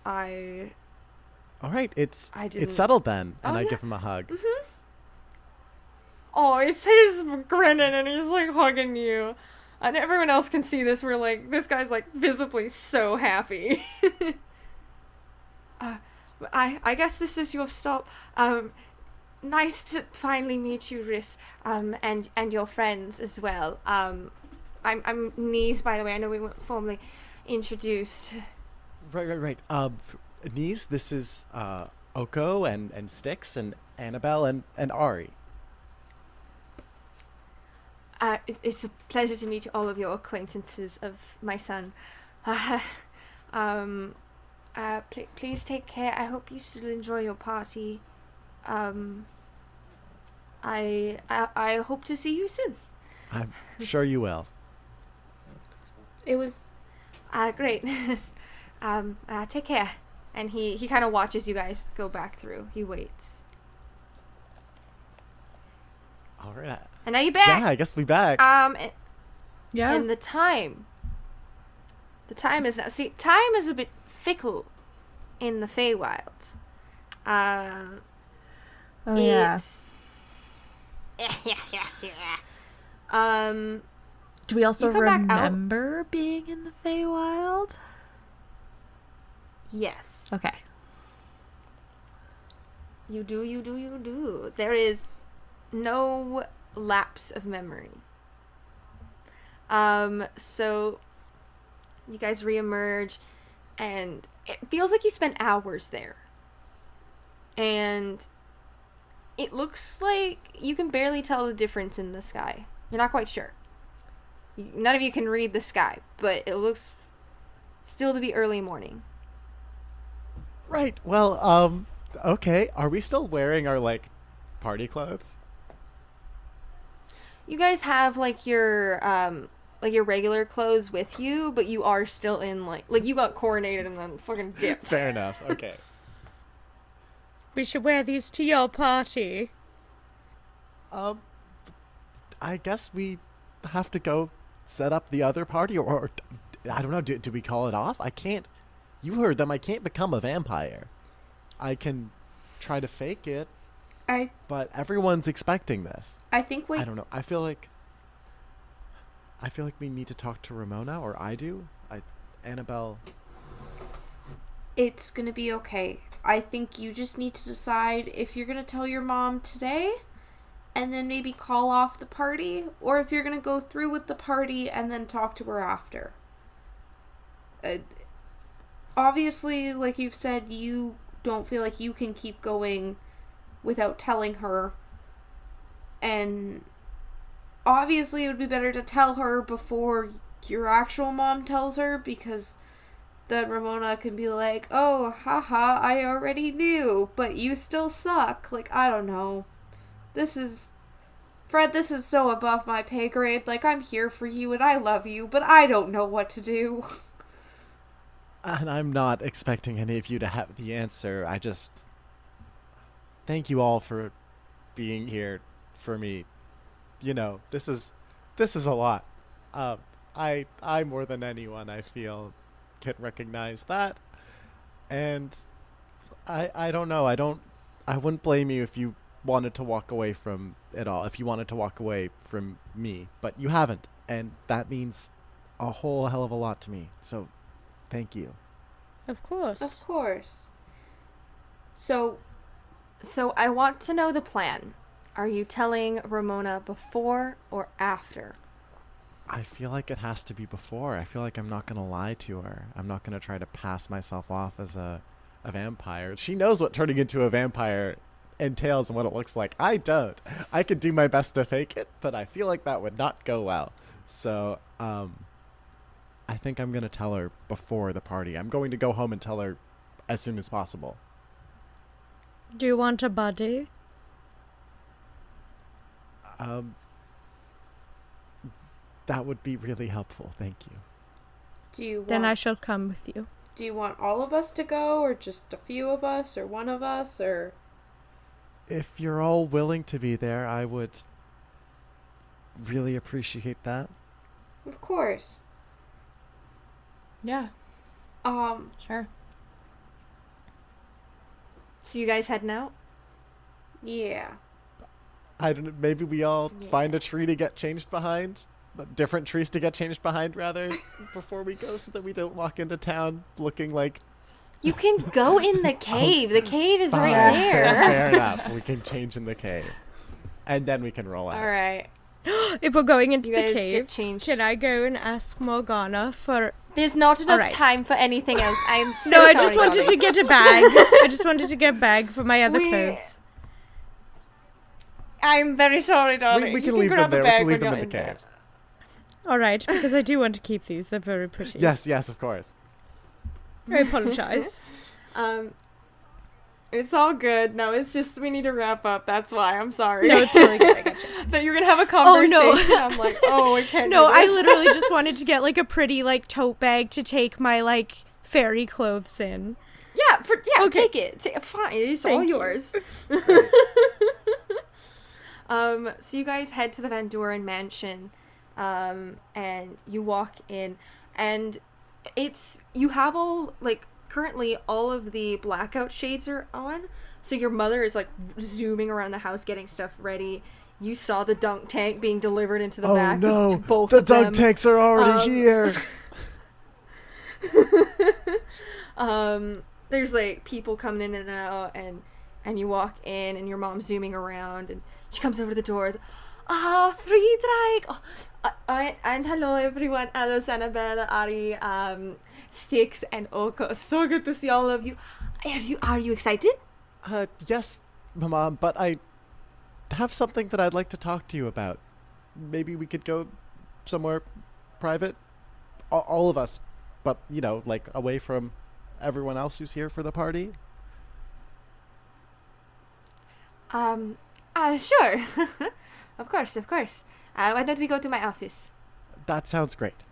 All right, it's didn't- settled then, and Oh, I yeah. give him a hug. Oh, he's grinning and he's hugging you. And everyone else can see this. We're this guy's visibly so happy. I guess this is your stop. Nice to finally meet you, Riss, and your friends as well. I'm Niece, by the way. I know we weren't formally introduced. Right. Niece, this is Oko and Styx and Annabelle and Ari. It's a pleasure to meet all of your acquaintances of my son. Please take care. I hope you still enjoy your party. I hope to see you soon. I'm sure you will. It was Great. Take care. And he kind of watches you guys go back through. He waits. All right. And now you're back. Yeah, I guess we back. Yeah. And the time is now. See, time is a bit fickle in the Feywild. Oh, yeah. It's Do we also You come back out. remember being in the Feywild? yes. Okay. You do. There is no lapse of memory. So you guys reemerge, and it feels like you spent hours there. And it looks like you can barely tell the difference in the sky. You're not quite sure. None of you can read the sky, but it looks still to be early morning. Right. Well, okay. Are we still wearing our, like, party clothes? You guys have like your regular clothes with you, but you are still in like you got coronated and then fucking dipped. Fair enough. Okay. We should wear these to your party. I guess we have to go set up the other party, or I don't know. Do we call it off? I can't. You heard them. I can't become a vampire. I can try to fake it, but everyone's expecting this. I think I don't know. I feel like we need to talk to Ramona, or I do. Annabelle. it's gonna be okay. I think you just need to decide if you're gonna tell your mom today and then maybe call off the party, or if you're gonna go through with the party and then talk to her after. Obviously, like you've said, you don't feel like you can keep going without telling her. And obviously it would be better to tell her before your actual mom tells her, because then Ramona can be like, oh, haha, I already knew, but you still suck. Like, I don't know. Fred, this is so above my pay grade. Like, I'm here for you and I love you, but I don't know what to do. And I'm not expecting any of you to have the answer. I just thank you all for being here for me. You know, this is a lot. I more than anyone, I feel, can recognize that. And I don't know. I wouldn't blame you if you wanted to walk away from it all, if you wanted to walk away from me, but you haven't, and that means a whole hell of a lot to me. So thank you. Of course. Of course. So I want to know the plan. Are you telling Ramona before or after? I feel like it has to be before. I feel like I'm not going to lie to her. I'm not going to try to pass myself off as a vampire. She knows what turning into a vampire entails and what it looks like. I don't. I could do my best to fake it, but I feel like that would not go well. So, I think I'm going to tell her before the party. I'm going to go home and tell her as soon as possible. Do you want a buddy? That would be really helpful. Thank you. Then I shall come with you. Do you want all of us to go, or just a few of us, or one of us, or... If you're all willing to be there, I would really appreciate that. Of course. Yeah, sure. So you guys heading out? Yeah. I don't know, maybe we all find a tree to get changed behind? Different trees to get changed behind, rather, before we go, so that we don't walk into town looking like... You can go in the cave. The cave is right Fine, there. Fair enough. We can change in the cave. And then we can roll out. All right. If we're going into You the guys get cave, changed. can I go and ask Morgana for... There's not enough right. time for anything else. I am so No, sorry. I just wanted darling. to get a bag. I just wanted to get a bag for my other We- clothes. I'm very sorry, darling. We You can leave them grab a there. We bag can leave when them in the you're cave. All right, because I do want to keep these. They're very pretty. Yes, of course. I apologize. It's all good. No, it's just we need to wrap up. That's why. I'm sorry. No, it's really good. I get you. That you're gonna have a Oh, no. conversation. I'm like, oh, I can't. No, do I this. literally just wanted to get like a pretty like tote bag to take my like fairy clothes in. Yeah, Okay. take it. Fine, it's Thank all you. yours. So you guys head to the Van Doren mansion, and you walk in, and you have currently all of the blackout shades are on, so your mother is like zooming around the house getting stuff ready. You saw the dunk tank being delivered into the back to both the of them. dunk tanks are already here. There's like people coming in and out, and you walk in, and your mom's zooming around, and she comes over to the door. Friedrich! And hello everyone. Alice, Annabelle, Ari, Styx, and Oko. So good to see all of you. Are you excited? Yes, Mama, but I have something that I'd like to talk to you about. Maybe we could go somewhere private? All of us, but, like away from everyone else who's here for the party? Sure. Of course. Why don't we go to my office? That sounds great.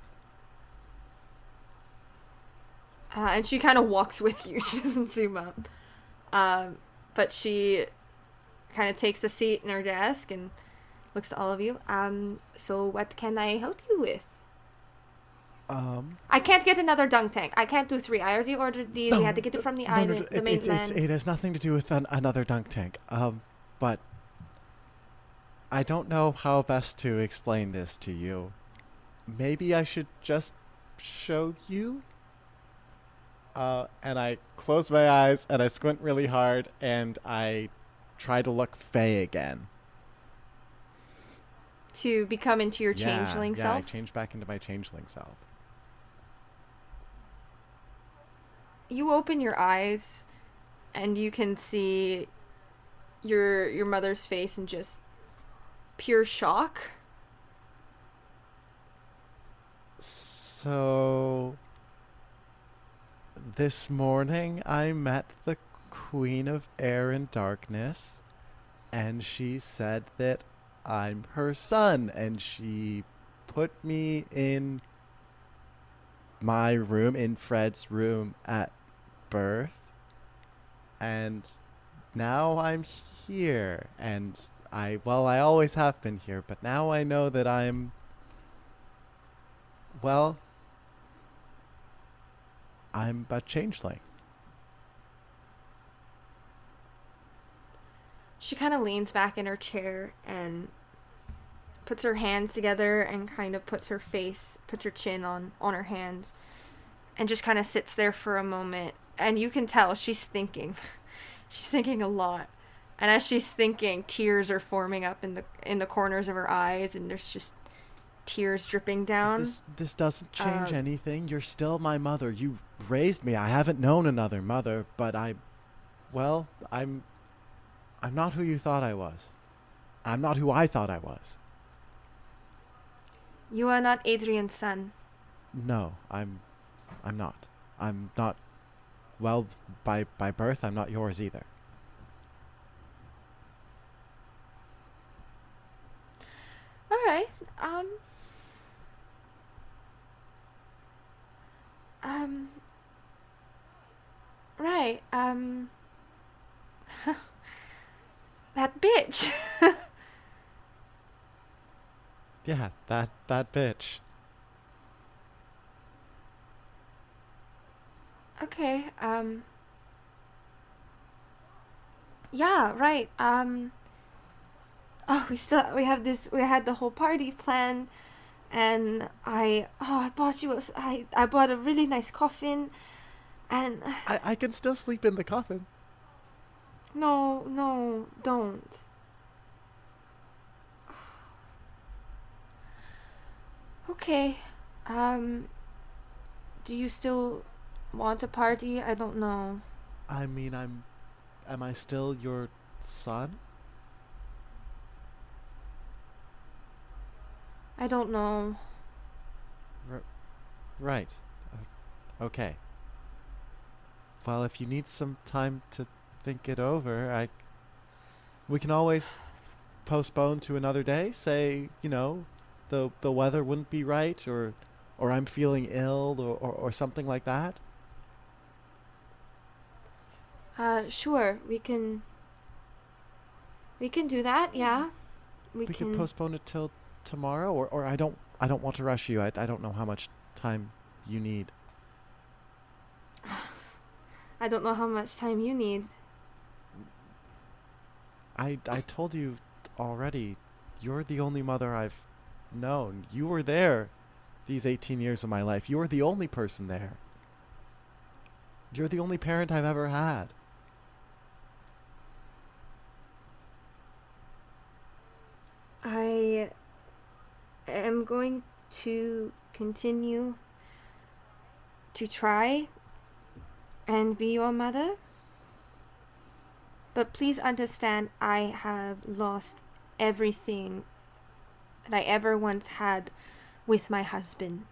And she kind of walks with you. She doesn't zoom up. But she kind of takes a seat in her desk and looks to all of you. So what can I help you with? I can't get another dunk tank. I can't do 3. I already ordered these. We had to get it from the island, the mainland. It has nothing to do with another dunk tank. But I don't know how best to explain this to you. Maybe I should just show you? And I close my eyes, and I squint really hard, and I try to look fey again. To become into your changeling self? Yeah, I change back into my changeling self. You open your eyes, and you can see your mother's face in just pure shock. So, this morning I met the Queen of Air and Darkness, and she said that I'm her son, and she put me in my room, in Fred's room at birth, and now I'm here, and I always have been here, but now I know that I'm a changeling. She kind of leans back in her chair and puts her hands together and kind of puts her chin on her hands and just kind of sits there for a moment. And you can tell she's thinking. She's thinking a lot. And as she's thinking, tears are forming up in the corners of her eyes, and there's just tears dripping down. This doesn't change anything. You're still my mother. You raised me. I haven't known another mother, but I'm not who you thought I was. I'm not who I thought I was. You are not Adrian's son. No, I'm not. I'm not. Well, by birth, I'm not yours either. All right. Right. That bitch. Yeah, that bitch. Okay. Yeah, right. Oh, we had the whole party planned, and I bought a really nice coffin, and I can still sleep in the coffin. no, don't. Okay. Do you still want a party? I don't know. I mean, am I still your son? I don't know. Right. Okay. Well, if you need some time to think it over, we can always postpone to another day. Say, the weather wouldn't be right, or I'm feeling ill, or something like that. Sure, we can do that. Yeah, We could postpone it till tomorrow, or I don't want to rush you. I don't know how much time you need. I don't know how much time you need. I told you already, you're the only mother I've known. You were there these 18 years of my life. You were the only person there. You're the only parent I've ever had. I am going to continue to try and be your mother. But please understand, I have lost everything that I ever once had with my husband.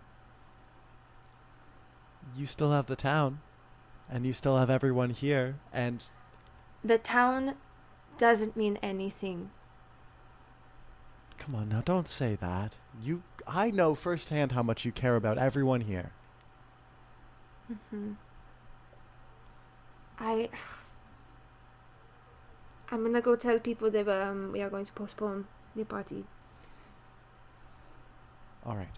You still have the town, and you still have everyone here, and The town doesn't mean anything. come on now, don't say that. I know firsthand how much you care about everyone here. Mm-hmm. I'm gonna go tell people that we are going to postpone the party. All right.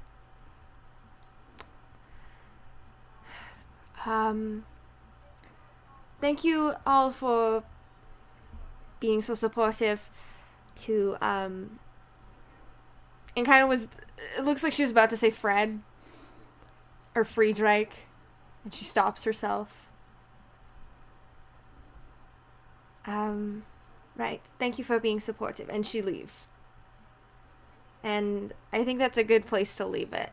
Thank you all for being so supportive to and kind of was, it looks like she was about to say Fred or Friedrich, and she stops herself. Right, thank you for being supportive, and she leaves. And I think that's a good place to leave it.